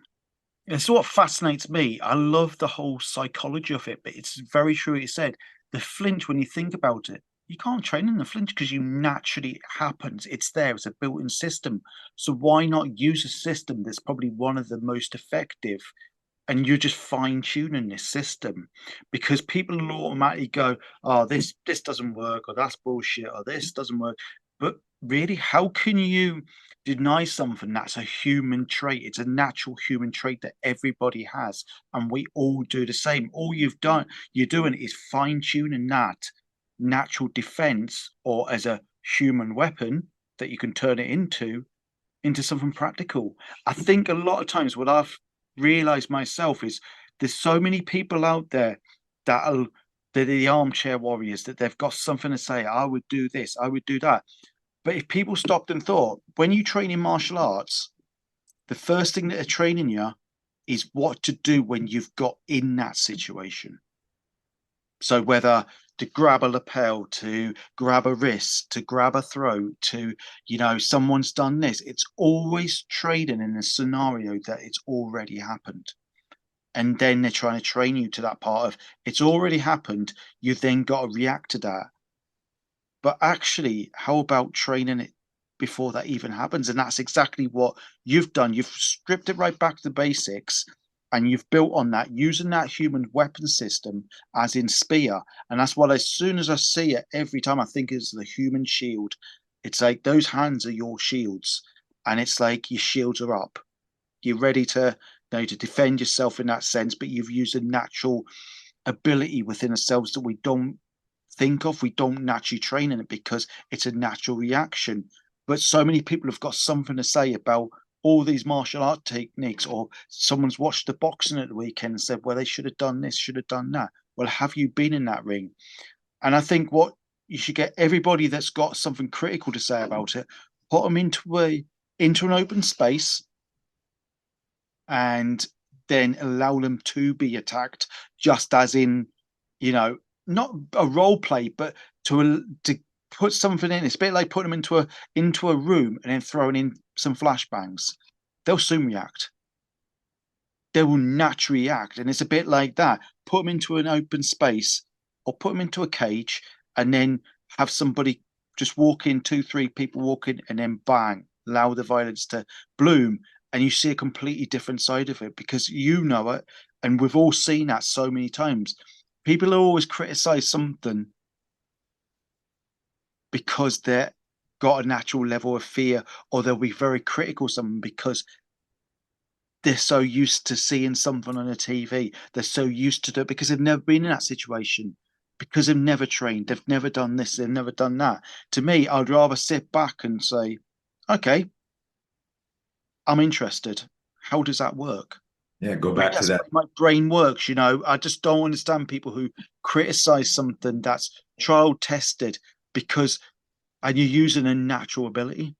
Speaker 1: it's what fascinates me. I love the whole psychology of it, but it's very true. It said the flinch, when you think about it, you can't train in the flinch because you naturally happens. It's there. It's a built-in system. So why not use a system that's probably one of the most effective, and you're just fine-tuning this system? Because people will automatically go, "Oh, this doesn't work," or "That's bullshit," or "This doesn't work." But really, how can you deny something that's a human trait? It's a natural human trait that everybody has, and we all do the same. All you're doing is fine-tuning that natural defense, or as a human weapon that you can turn it into something practical. I think a lot of times what I've realized myself is there's so many people out there that are they're the armchair warriors, that they've got something to say. "I would do this, I would do that." But if people stopped and thought, when you train in martial arts, the first thing that they're training you is what to do when you've got in that situation. So whether to grab a lapel, to grab a wrist, to grab a throat, to, someone's done this, it's always trading in a scenario that it's already happened. And then they're trying to train you to that part of it's already happened. You've then got to react to that. But actually, how about training it before that even happens? And that's exactly what you've done. You've stripped it right back to the basics, and you've built on that using that human weapon system, as in Spear. And that's what, as soon as I see it, every time I think it's the human shield, it's like those hands are your shields. And it's like your shields are up. You're ready to, to defend yourself in that sense, but you've used a natural ability within ourselves that we don't think of. We don't naturally train in it because it's a natural reaction. But so many people have got something to say about all these martial art techniques, or someone's watched the boxing at the weekend and said, well, they should have done this, should have done that. Well, have you been in that ring? And I think what you should get everybody that's got something critical to say about it, put them into an open space, and then allow them to be attacked, just as in, not a role play, but to put something in. It's a bit like putting them into a room and then throwing in some flashbangs. They'll soon react. They will naturally react, and it's a bit like that. Put them into an open space, or put them into a cage, and then have somebody just walk in, 2, 3 people walk in, and then bang, allow the violence to bloom, and you see a completely different side of it, because you know it, and we've all seen that so many times. People always criticize something because they've got a natural level of fear, or they'll be very critical of something because they're so used to seeing something on a TV. They're so used to it because they've never been in that situation, because they've never trained, they've never done this, they've never done that. To me, I'd rather sit back and say, okay, I'm interested. How does that work?
Speaker 2: Yeah, go
Speaker 1: Maybe
Speaker 2: back to
Speaker 1: that's the
Speaker 2: that.
Speaker 1: way my brain works. I just don't understand people who criticize something that's trial tested because and you're using a natural ability.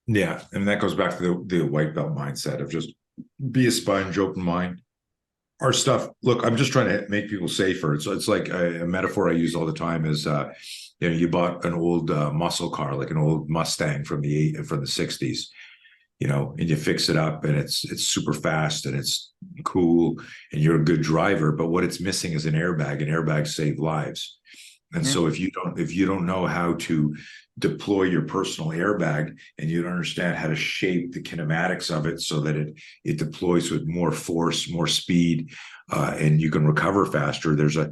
Speaker 2: Yeah, and that goes back to the white belt mindset of just be a sponge, open mind. Our stuff. Look, I'm just trying to make people safer. It's like a metaphor I use all the time is, you bought an old muscle car, like an old Mustang from the '60s, and you fix it up, and it's super fast and it's cool, and you're a good driver. But what it's missing is an airbag, and airbags save lives. And
Speaker 1: Yeah.
Speaker 2: so if you don't know how to deploy your personal airbag, and you don't understand how to shape the kinematics of it so that it deploys with more force, more speed, and you can recover faster, there's a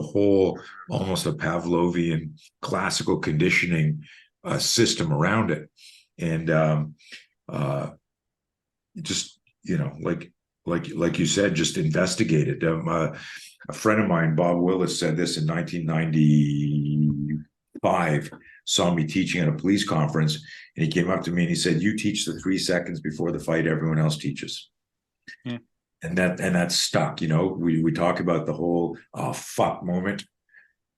Speaker 2: whole, almost a Pavlovian classical conditioning system around it. And just, like you said, just investigate it. A friend of mine, Bob Willis, said this in 1995, saw me teaching at a police conference, and he came up to me and he said, you teach the 3 seconds before the fight everyone else teaches.
Speaker 1: Yeah.
Speaker 2: And that stuck. We talk about the whole oh fuck moment,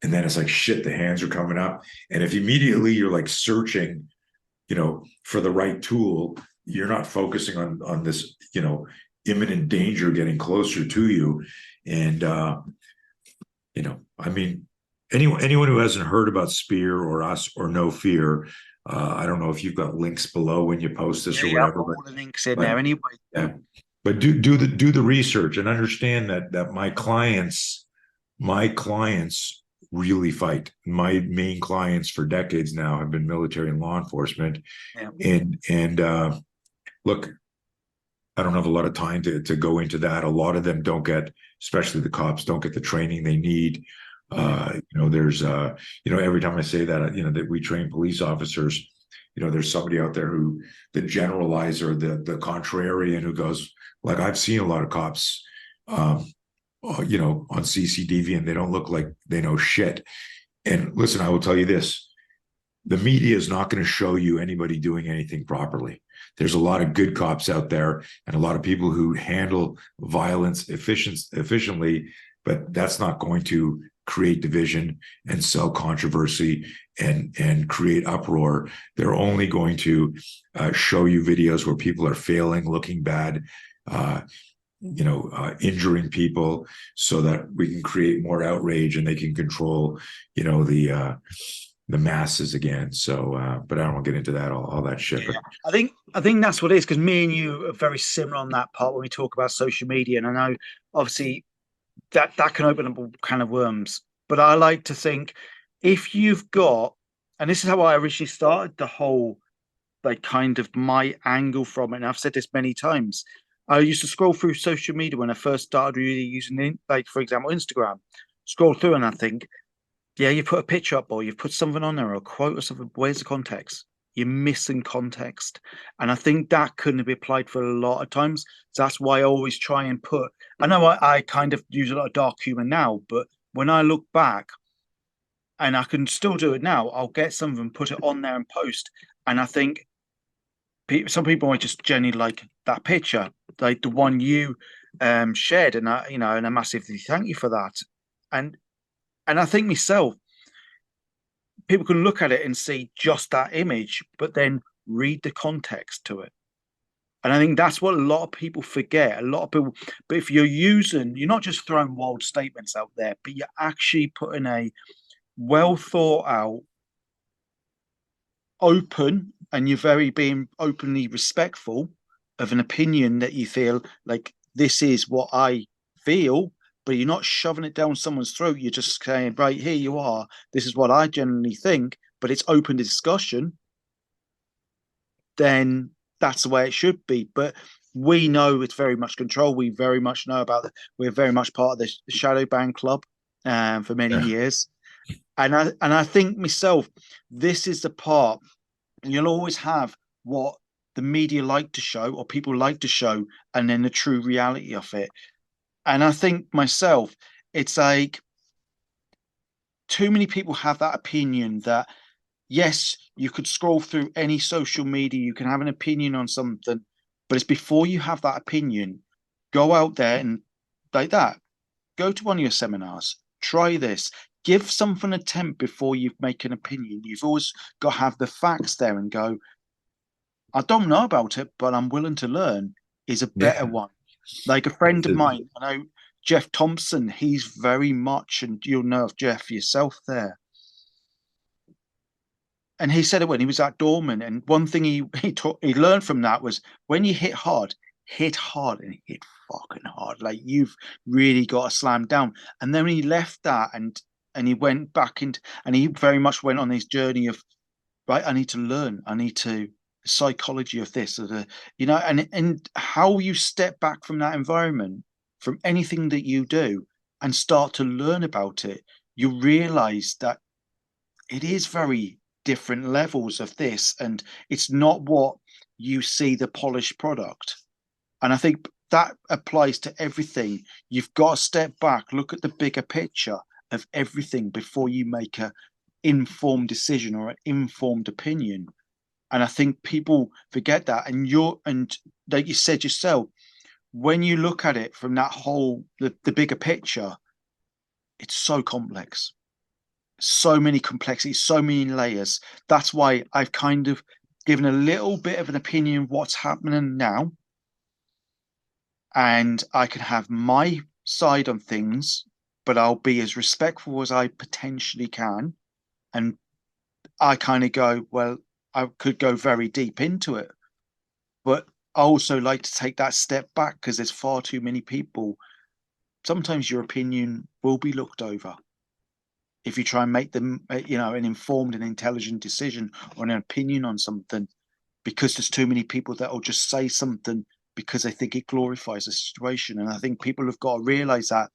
Speaker 2: and then it's like shit, the hands are coming up, and if immediately you're like searching for the right tool, you're not focusing on this imminent danger getting closer to you. And I mean, anyone who hasn't heard about Spear or us or No Fear, I don't know if you've got links below when you post this or
Speaker 1: Yeah, I've
Speaker 2: whatever,
Speaker 1: got all the links in
Speaker 2: but
Speaker 1: there anyway.
Speaker 2: yeah, but do the research and understand that my clients really fight. My main clients for decades now have been military and law enforcement.
Speaker 1: Yeah.
Speaker 2: And look, I don't have a lot of time to go into that. A lot of them don't get, especially the cops, don't get the training they need. There's every time I say that, that we train police officers, there's somebody out there who, the generalizer, the contrarian, who goes, like, I've seen a lot of cops on CCTV, and they don't look like they know shit. And listen, I will tell you this: the media is not going to show you anybody doing anything properly. There's a lot of good cops out there, and a lot of people who handle violence efficiently, but that's not going to create division and sell controversy and create uproar. They're only going to show you videos where people are failing, looking bad, injuring people, so that we can create more outrage and they can control, the masses again. So, but I don't want to get into that, all that shit.
Speaker 1: Yeah.
Speaker 2: But
Speaker 1: I think that's what it is, because me and you are very similar on that part when we talk about social media. And I know obviously that can open up a can of worms. But I like to think, if you've got, and this is how I originally started the whole, like, kind of my angle from it, and I've said this many times. I used to scroll through social media when I first started really using it, like, for example, Instagram. Scroll through and I think, yeah, you put a picture up or you've put something on there or a quote or something. Where's the context? You're missing context. And I think that couldn't be applied for a lot of times. So that's why I always try and put, I know I kind of use a lot of dark humor now, but when I look back, and I can still do it now, I'll get something, put it on there and post. And I think some people might just genuinely like that picture, like the one you shared, and I massively thank you for that. And I think myself, people can look at it and see just that image, but then read the context to it. And I think that's what a lot of people forget. A lot of people, but if you're not just throwing wild statements out there, but you're actually putting a well thought out, open, and you're very being openly respectful of an opinion that you feel like this is what I feel, but you're not shoving it down someone's throat. You're just saying, right, here you are. This is what I generally think, but it's open to discussion. Then that's the way it should be. But we know it's very much control. We very much know about it. We're very much part of the shadow ban club for many years. And I think myself, this is the part you'll always have what the media like to show or people like to show, and then the true reality of it. And I think myself, it's like too many people have that opinion that yes, you could scroll through any social media, you can have an opinion on something, but it's before you have that opinion, go out there and like that, go to one of your seminars, try this, give something a attempt before you make an opinion. You've always got to have the facts there and go, I don't know about it, but I'm willing to learn is a better one. Like a friend of mine, I know Jeff Thompson, he's very much, and you'll know of Jeff yourself there. And he said it when he was at Dorman. And one thing he learned from that was when you hit hard and hit fucking hard. Like you've really got to slam down. And then when he left that and he went back into, and he very much went on his journey of, right, I need to learn. I need to psychology of this, or the, and how you step back from that environment, from anything that you do, and start to learn about it, you realize that it is very different levels of this, and it's not what you see the polished product. And I think that applies to everything. You've got to step back, look at the bigger picture of everything before you make a informed decision or an informed opinion. And I think people forget that. And like you said yourself, when you look at it from that whole the bigger picture, it's so complex, so many complexities, so many layers. That's why I've kind of given a little bit of an opinion of what's happening now, and I can have my side on things, but I'll be as respectful as I potentially can. And I kind of go, well, I could go very deep into it, but I also like to take that step back because there's far too many people. Sometimes your opinion will be looked over if you try and make them, an informed and intelligent decision or an opinion on something, because there's too many people that will just say something because they think it glorifies the situation. And I think people have got to realize that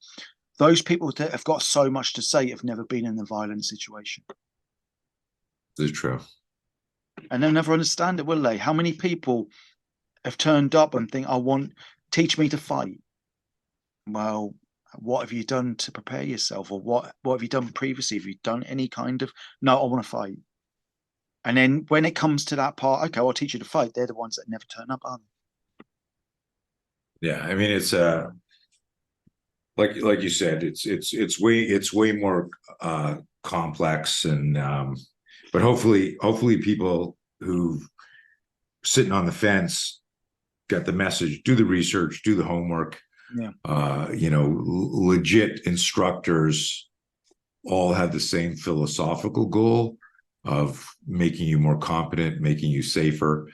Speaker 1: those people that have got so much to say have never been in a violent situation.
Speaker 2: This is true.
Speaker 1: And they'll never understand it, will they? How many people have turned up and think, teach me to fight? Well, what have you done to prepare yourself? Or what have you done previously? Have you done any kind of, no, I want to fight. And then when it comes to that part, okay, I'll teach you to fight. They're the ones that never turn up, aren't
Speaker 2: they? Yeah. I mean, it's like you said, it's way more complex, and but hopefully people who sitting on the fence get the message, do the research, do the homework.
Speaker 1: Yeah.
Speaker 2: Legit instructors all have the same philosophical goal of making you more competent, making you safer.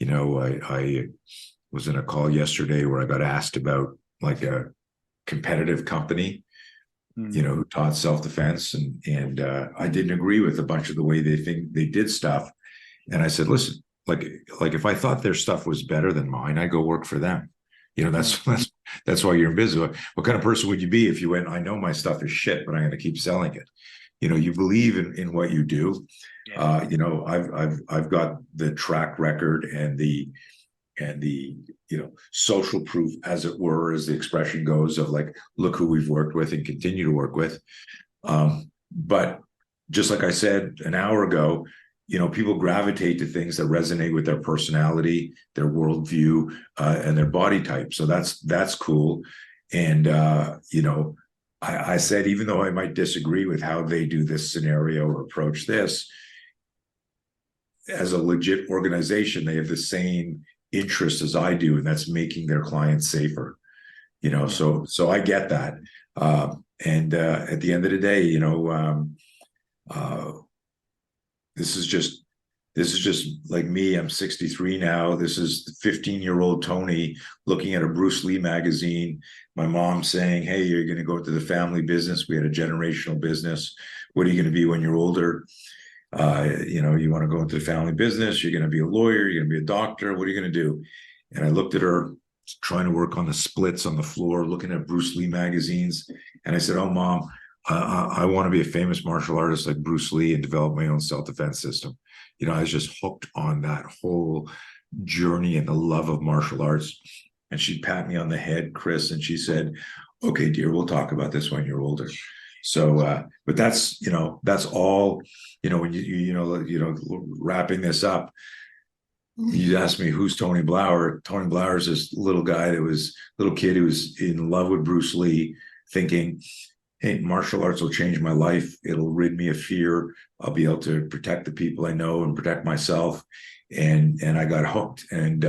Speaker 2: I was in a call yesterday where I got asked about like a competitive company, who taught self-defense, and I didn't agree with a bunch of the way they think they did stuff. And I said, listen, like if I thought their stuff was better than mine, I go work for them. That's why you're in business. What kind of person would you be if you went, I know my stuff is shit, but I'm going to keep selling it? You believe in what you do. Yeah. I've got the track record and the social proof, as it were, as the expression goes, of like, look who we've worked with and continue to work with. But just like I said an hour ago, people gravitate to things that resonate with their personality, their worldview, and their body type. So that's cool. And I said, even though I might disagree with how they do this scenario or approach this, as a legit organization, they have the same interest as I do, and that's making their clients safer. So I get that. And at the end of the day, this is just like me. I'm 63 now. This is 15-year-old Tony looking at a Bruce Lee magazine. My mom saying, "Hey, you're going to go into the family business. We had a generational business. What are you going to be when you're older? You want to go into the family business. You're going to be a lawyer. You're going to be a doctor. What are you going to do?" And I looked at her trying to work on the splits on the floor, looking at Bruce Lee magazines. And I said, "Oh, Mom, I want to be a famous martial artist like Bruce Lee and develop my own self-defense system." I was just hooked on that whole journey and the love of martial arts. And she'd pat me on the head, Chris, and she said, "Okay, dear, we'll talk about this when you're older." So, but that's all, when wrapping this up, you asked me who's Tony Blauer. Tony Blauer is this little kid who was in love with Bruce Lee, thinking, "Hey, martial arts will change my life. It'll rid me of fear. I'll be able to protect the people I know and protect myself." And I got hooked. And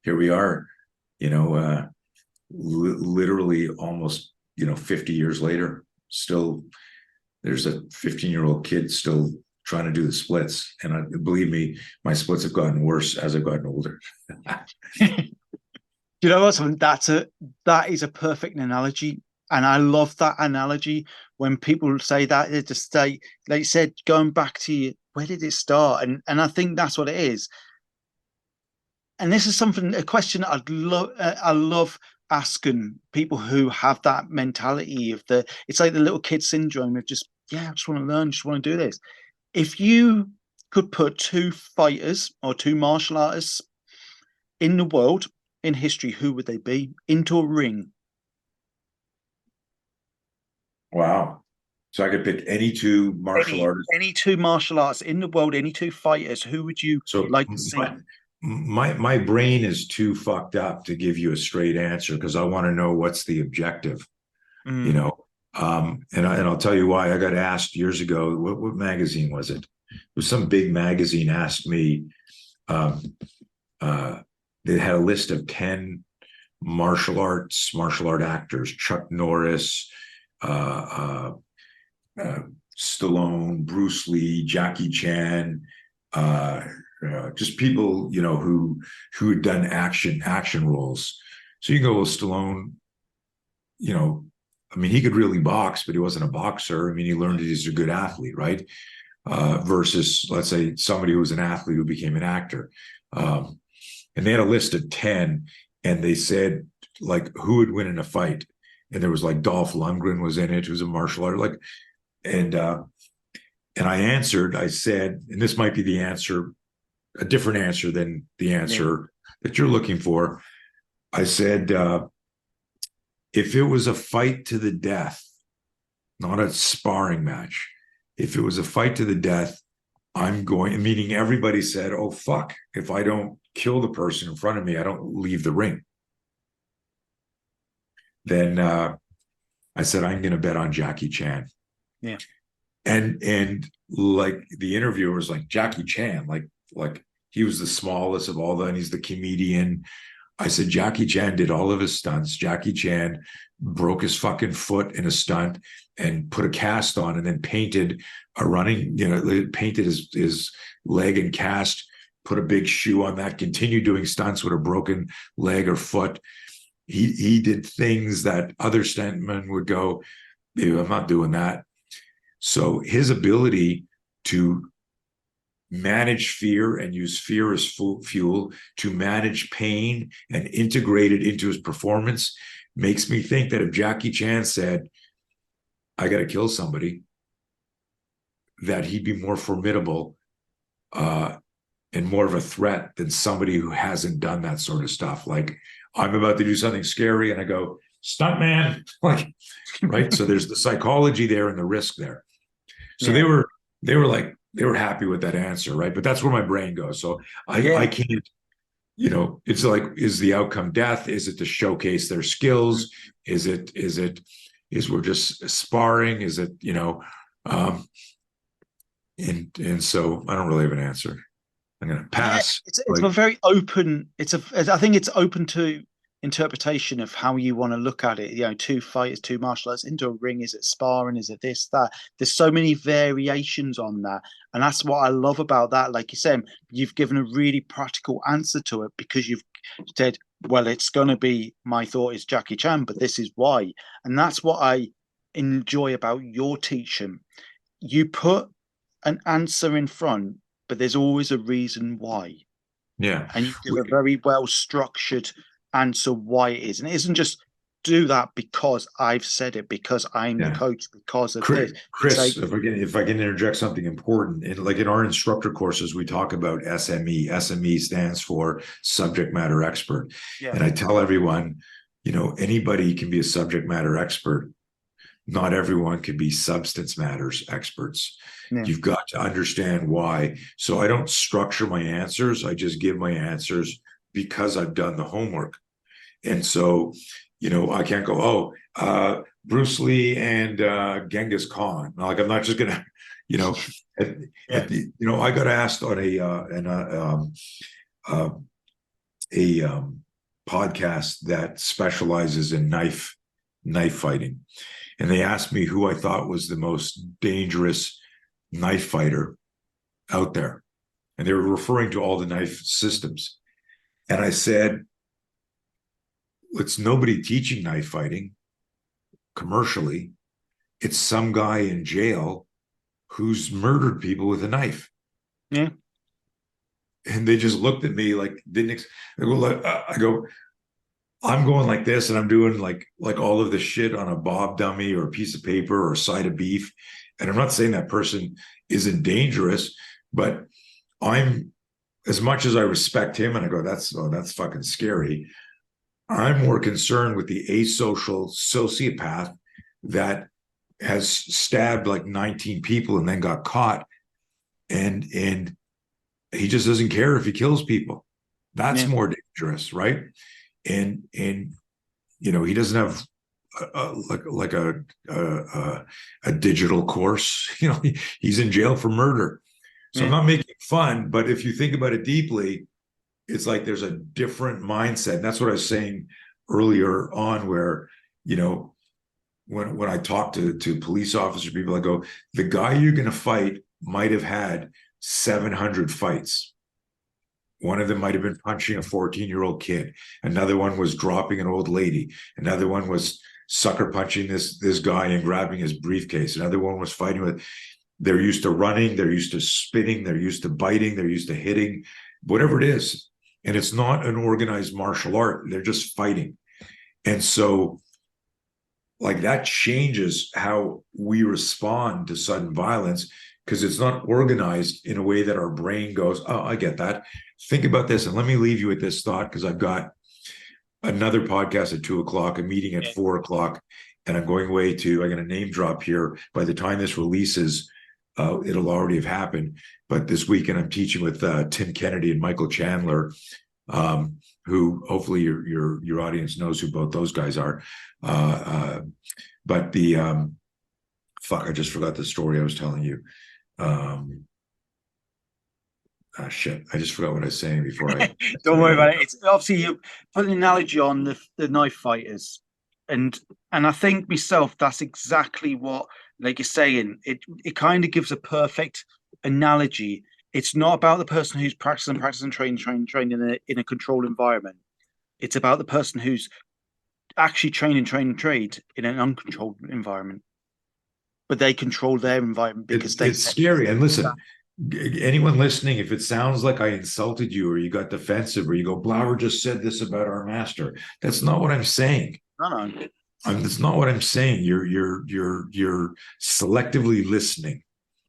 Speaker 2: here we are, literally almost, 50 years later, still there's a 15-year-old kid still trying to do the splits. And believe me, my splits have gotten worse as I've gotten older.
Speaker 1: You know what? That is a perfect analogy. And I love that analogy. When people say that, they just say, like you said, going back to where did it start? And I think that's what it is. And this is a question I love asking people who have that mentality it's like the little kid syndrome of just, I just want to learn, just want to do this. If you could put two fighters or two martial artists in the world, in history, who would they be, into a ring?
Speaker 2: Wow. So I could pick any two martial artists.
Speaker 1: Any two martial arts in the world, any two fighters, who would you like to see?
Speaker 2: My brain is too fucked up to give you a straight answer, because I want to know what's the objective, and I'll tell you why. I got asked years ago, what magazine was it? It was some big magazine asked me, they had a list of 10 martial art actors: Chuck Norris, Stallone, Bruce Lee, Jackie Chan, just people, who had done action roles. So you go, well, Stallone, he could really box, but he wasn't a boxer. He learned that he's a good athlete, right? Versus, let's say, somebody who was an athlete who became an actor. And they had a list of 10, and they said, like, who would win in a fight? And there was like Dolph Lundgren was in it, who's a martial artist. And I answered, I said, and this might be the answer, a different answer than the answer that you're looking for. I said, if it was a fight to the death, not a sparring match, if it was a fight to the death, meaning everybody said, "Oh, fuck, if I don't kill the person in front of me, I don't leave the ring." Then I said, "I'm going to bet on Jackie Chan."
Speaker 1: Yeah.
Speaker 2: And like the interviewer was like, "Jackie Chan, like he was the smallest of all and he's the comedian." I said, "Jackie Chan did all of his stunts. Jackie Chan broke his fucking foot in a stunt and put a cast on, and then painted painted his leg and cast, put a big shoe on that, continued doing stunts with a broken leg or foot. He did things that other stuntmen would go, "Maybe I'm not doing that." So his ability to manage fear and use fear as fuel to manage pain and integrate it into his performance makes me think that if Jackie Chan said, "I got to kill somebody," that he'd be more formidable and more of a threat than somebody who hasn't done that sort of stuff. Like, I'm about to do something scary and I go, "Stuntman," right? So there's the psychology there and the risk there. So they were like, they were happy with that answer, right? But that's where my brain goes. So I
Speaker 1: Yeah.
Speaker 2: can't, it's like, is the outcome death? Is it to showcase their skills? Is we're just sparring? Is it, um, and so I don't really have an answer. I'm going to
Speaker 1: Yeah,
Speaker 2: pass.
Speaker 1: it's a very open. I think it's open to interpretation of how you want to look at it. Two fighters, two martial arts into a ring. Is it sparring? Is it this, that? There's so many variations on that, and that's what I love about that. Like you said, you've given a really practical answer to it because you've said, "Well, it's going to be my thought is Jackie Chan, but this is why," and that's what I enjoy about your teaching. You put an answer in front, but there's always a reason why.
Speaker 2: Yeah.
Speaker 1: And you give
Speaker 2: We,
Speaker 1: a very well structured answer why it is. And it isn't just do that because I've said it, because I'm the
Speaker 2: yeah.
Speaker 1: coach, because of this. It's
Speaker 2: Chris,
Speaker 1: like,
Speaker 2: if I can interject something important, like in our instructor courses, we talk about SME. SME stands for subject matter expert,
Speaker 1: yeah,
Speaker 2: and I tell everyone, anybody can be a subject matter expert. Not everyone can be substance matters experts.
Speaker 1: yeah,
Speaker 2: You've got to understand why. So I don't structure my answers. I just give my answers because I've done the homework. And so, I can't go, Bruce Lee and Genghis Khan. Like, I'm not just gonna, you know,
Speaker 1: yeah,
Speaker 2: I got asked on uh, a podcast that specializes in knife fighting, and they asked me who I thought was the most dangerous knife fighter out there, and they were referring to all the knife systems, and I said, it's nobody teaching knife fighting commercially. It's some guy in jail who's murdered people with a knife.
Speaker 1: yeah,
Speaker 2: And they just looked at me like, I go, I'm going like this, and I'm doing like all of this shit on a bob dummy or a piece of paper or a side of beef. And I'm not saying that person isn't dangerous, but I'm, as much as I respect him, and I go, that's fucking scary. I'm more concerned with the asocial sociopath that has stabbed like 19 people and then got caught, and he just doesn't care if he kills people. That's
Speaker 1: yeah,
Speaker 2: more dangerous, right? And he doesn't have a digital course. He's in jail for murder. So I'm
Speaker 1: yeah,
Speaker 2: not making fun, but if you think about it deeply, it's like there's a different mindset. And that's what I was saying earlier on, where, when I talk to police officer people, I go, the guy you're going to fight might have had 700 fights. One of them might have been punching a 14-year-old kid. Another one was dropping an old lady. Another one was sucker punching this guy and grabbing his briefcase. Another one was fighting with. They're used to running. They're used to spitting. They're used to biting. They're used to hitting, whatever it is. And it's not an organized martial art. They're just fighting. And so, like, that changes how we respond to sudden violence, because it's not organized in a way that our brain goes, oh, I get that. Think about this. And let me leave you with this thought, because I've got another podcast at 2:00, a meeting at
Speaker 1: yeah,
Speaker 2: 4:00, and I'm going away to, I'm going to name drop here. By the time this releases, it'll already have happened. But this weekend, I'm teaching with Tim Kennedy and Michael Chandler, who hopefully your audience knows who both those guys are. But I just forgot the story I was telling you. Shit, I just forgot what I was saying before I.
Speaker 1: Don't worry about it. It's obviously you put an analogy on the knife fighters, and I think myself that's exactly what, like you're saying. It kind of gives a perfect analogy. It's not about the person who's practicing, training in a controlled environment. It's about the person who's actually trade in an uncontrolled environment, but they control their environment because they
Speaker 2: It's
Speaker 1: set
Speaker 2: scary. And
Speaker 1: that.
Speaker 2: listen, anyone listening, if it sounds like I insulted you or you got defensive or you go, Blauer just said this about our master, that's not what I'm saying.
Speaker 1: No, no.
Speaker 2: That's not what I'm saying. You're selectively listening,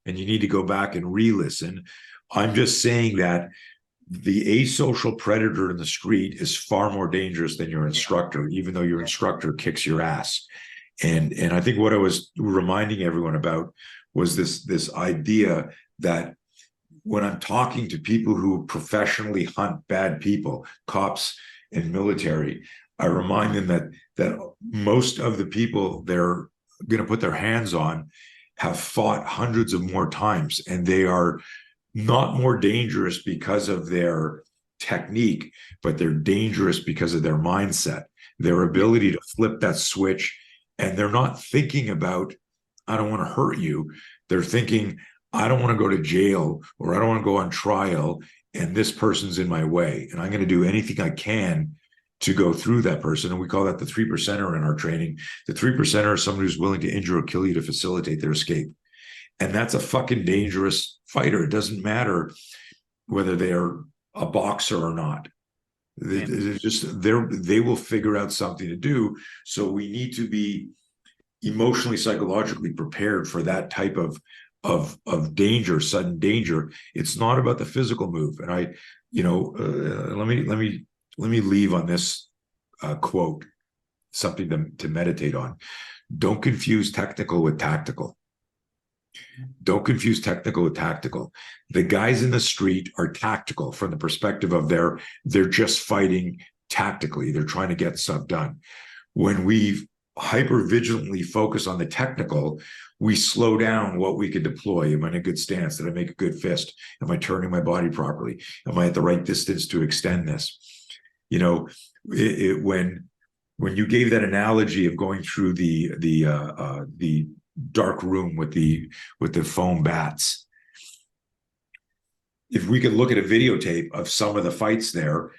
Speaker 2: and you need to go back and re-listen. I'm just saying that the asocial predator in the street is far more dangerous than your
Speaker 1: Yeah,
Speaker 2: instructor, even though your
Speaker 1: yeah,
Speaker 2: instructor kicks your ass. And I think what I was reminding everyone about was this idea that when I'm talking to people who professionally hunt bad people, cops and military, I remind them that most of the people they're going to put their hands on have fought hundreds of more times, and they are not more dangerous because of their technique, but they're dangerous because of their mindset, their ability to flip that switch. And they're not thinking about, I don't want to hurt you. They're thinking, I don't want to go to jail, or I don't want to go on trial, and this person's in my way. And I'm going to do anything I can to go through that person. And we call that the 3%er in our training. The 3%er is someone who's willing to injure or kill you to facilitate their escape. And that's a fucking dangerous fighter. It doesn't matter whether they're a boxer or not. They will figure out something to do. So we need to be emotionally, psychologically prepared for that type of danger, sudden danger. It's not about the physical move. And let me leave on this quote, something to meditate on. Don't confuse technical with tactical. Don't confuse technical with tactical. The guys in the street are tactical from the perspective of they're just fighting tactically. They're trying to get stuff done. When we hyper vigilantly focus on the technical, we slow down what we can deploy. Am I in a good stance? Did I make a good fist? Am I turning my body properly? Am I at the right distance to extend this? When you gave that analogy of going through the dark room with the foam bats, if we could look at a videotape of some of the fights there,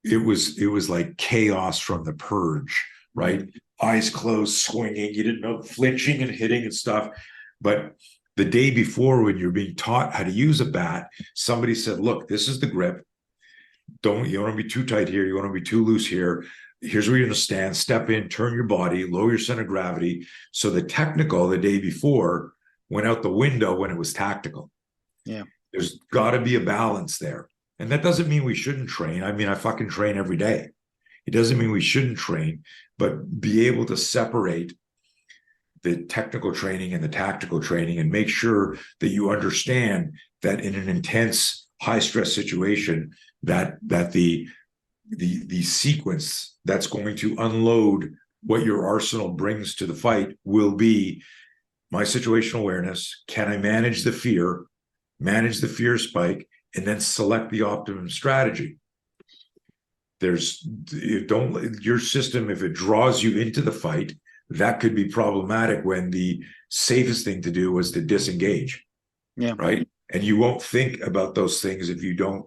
Speaker 2: it was like chaos from The Purge, right? Eyes closed, swinging, you didn't know, flinching and hitting and stuff. But the day before, when you're being taught how to use a bat, somebody said, look, this is the grip. You don't want to be too tight here, you want to be too loose here. Here's where you're going to stand, step in, turn your body, lower your center of gravity. So the technical the day before went out the window when it was tactical.
Speaker 1: Yeah.
Speaker 2: There's got to be a balance there. And that doesn't mean we shouldn't train. I mean, I fucking train every day. It doesn't mean we shouldn't train, but be able to separate the technical training and the tactical training, and make sure that you understand that in an intense, high stress situation, that the sequence that's going to unload what your arsenal brings to the fight will be my situational awareness. Can I manage the fear spike, and then select the optimum strategy? Your system, if it draws you into the fight, that could be problematic, when the safest thing to do was to disengage.
Speaker 1: Yeah.
Speaker 2: Right. And you won't think about those things if you don't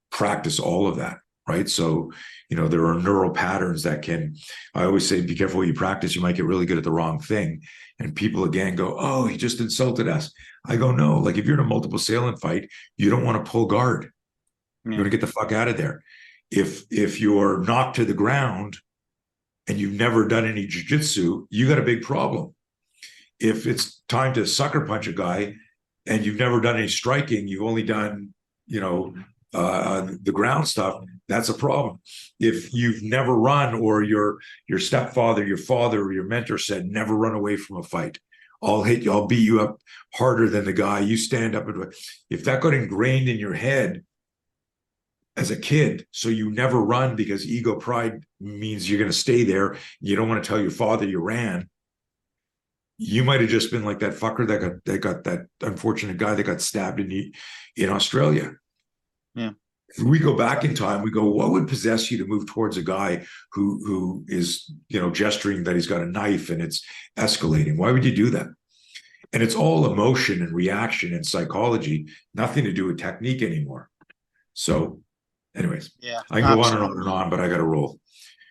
Speaker 2: practice all of that. Right. So, there are neural patterns that I always say, be careful what you practice. You might get really good at the wrong thing. And people again go, oh, he just insulted us. I go, no, like if you're in a multiple assailant fight, you don't want to pull guard. Yeah. You want to get the fuck out of there. If you're knocked to the ground and you've never done any jiu-jitsu, you got a big problem. If it's time to sucker punch a guy and you've never done any striking, you've only done, the ground stuff, that's a problem. If you've never run, or your stepfather, your father, or your mentor said, never run away from a fight. I'll hit you, I'll beat you up harder than the guy. You stand up and if that got ingrained in your head as a kid, so you never run because ego pride means you're going to stay there. You don't want to tell your father you ran. You might have just been like that fucker that got that unfortunate guy that got stabbed in Australia.
Speaker 1: Yeah.
Speaker 2: If we go back in time, we go, what would possess you to move towards a guy who is, gesturing that he's got a knife and it's escalating? Why would you do that? And it's all emotion and reaction and psychology, nothing to do with technique anymore. So anyways,
Speaker 1: yeah,
Speaker 2: I can go on and on and on, but I got to roll.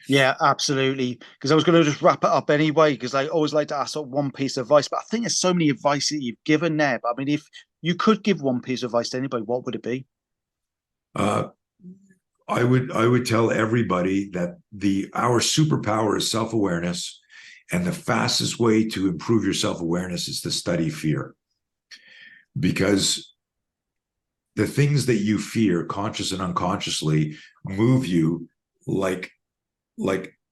Speaker 1: Yeah, absolutely. Because I was going to just wrap it up anyway, because I always like to ask one piece of advice, but I think there's so many advice that you've given there. But I mean, if you could give one piece of advice to anybody, what would it be?
Speaker 2: I would tell everybody that our superpower is self-awareness, and the fastest way to improve your self-awareness is to study fear. Because the things that you fear, conscious and unconsciously, move you like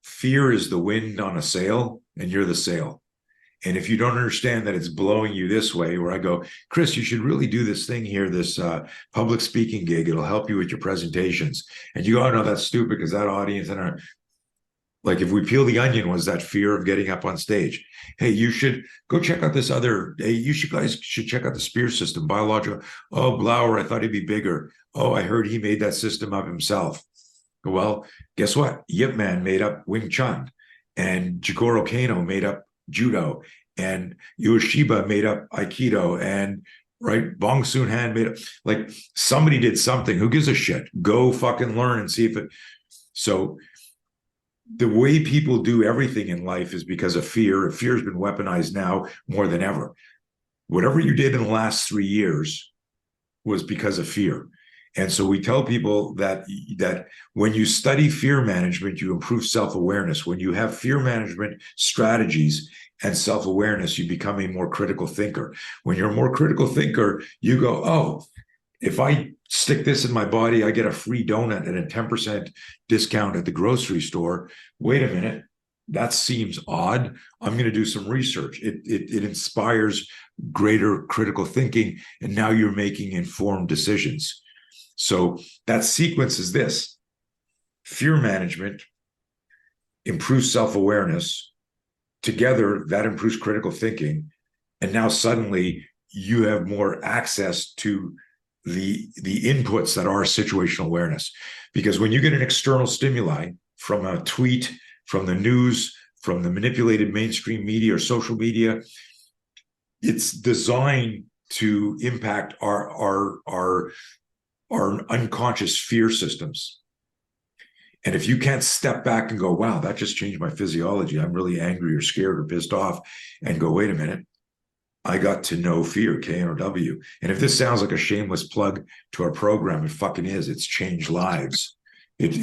Speaker 2: fear is the wind on a sail, and you're the sail. And if you don't understand that it's blowing you this way, where I go, Chris, you should really do this thing here, this public speaking gig. It'll help you with your presentations. And you go, oh, no, that's stupid because that audience and like if we peel the onion was that fear of getting up on stage. Hey, you should go check out this other, hey, guys should check out the Spear system, biological. Oh, Blauer, I thought he'd be bigger. Oh, I heard he made that system up himself. Well, guess what? Yip Man made up Wing Chun, and Jigoro Kano made up Judo, and Yoshiba made up Aikido, and right, Bong Soon Han made up, like somebody did something. Who gives a shit? Go fucking learn and see if it. So the way people do everything in life is because of fear. Fear has been weaponized now more than ever. Whatever you did in the last 3 years was because of fear. And so we tell people that when you study fear management, you improve self-awareness. When you have fear management strategies and self-awareness, you become a more critical thinker. When you're a more critical thinker, you go, oh, if I stick this in my body, I get a free donut and a 10% discount at the grocery store. Wait a minute, that seems odd. I'm going to do some research. It inspires greater critical thinking, and now you're making informed decisions. So that sequence is this: fear management improves self-awareness. Together, that improves critical thinking. And now suddenly you have more access to the inputs that are situational awareness. Because when you get an external stimuli from a tweet, from the news, from the manipulated mainstream media or social media, it's designed to impact our unconscious fear systems. And if you can't step back and go, wow, that just changed my physiology, I'm really angry or scared or pissed off, and go, wait a minute, I got to know fear, KNOW. And if this sounds like a shameless plug to our program, it fucking is. It's changed lives. It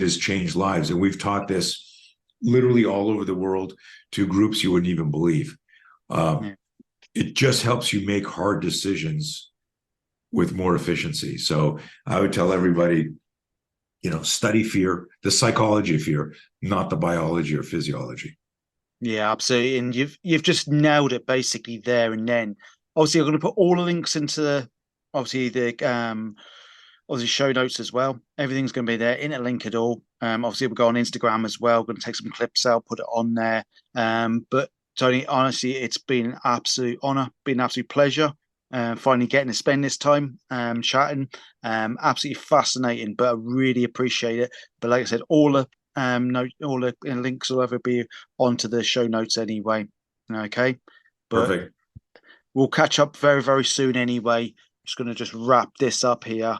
Speaker 2: has changed lives. And we've taught this literally all over the world to groups you wouldn't even believe. It just helps you make hard decisions with more efficiency. So I would tell everybody, study fear, the psychology of fear, not the biology or physiology.
Speaker 1: Yeah, absolutely. And you've just nailed it basically there and then. Obviously, I'm going to put all the links into the show notes as well. Everything's going to be there, interlink it all. Obviously we'll go on Instagram as well. Going to take some clips out, put it on there. But Tony, honestly, it's been an absolute honor, been an absolute pleasure. Finally getting to spend this time chatting. Absolutely fascinating, but I really appreciate it. But like I said, all the links will ever be onto the show notes anyway. Okay, but
Speaker 2: Perfect.
Speaker 1: we'll catch up very, very soon anyway. Just going to just wrap this up here.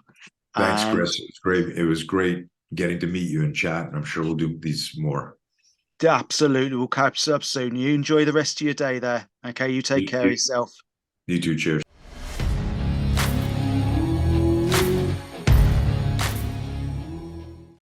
Speaker 2: Thanks, Chris. It's great. It was great getting to meet you and chat, and I'm sure we'll do these more.
Speaker 1: Absolutely. We'll catch up soon. You enjoy the rest of your day there. Okay, you take care of yourself.
Speaker 2: You too. Cheers.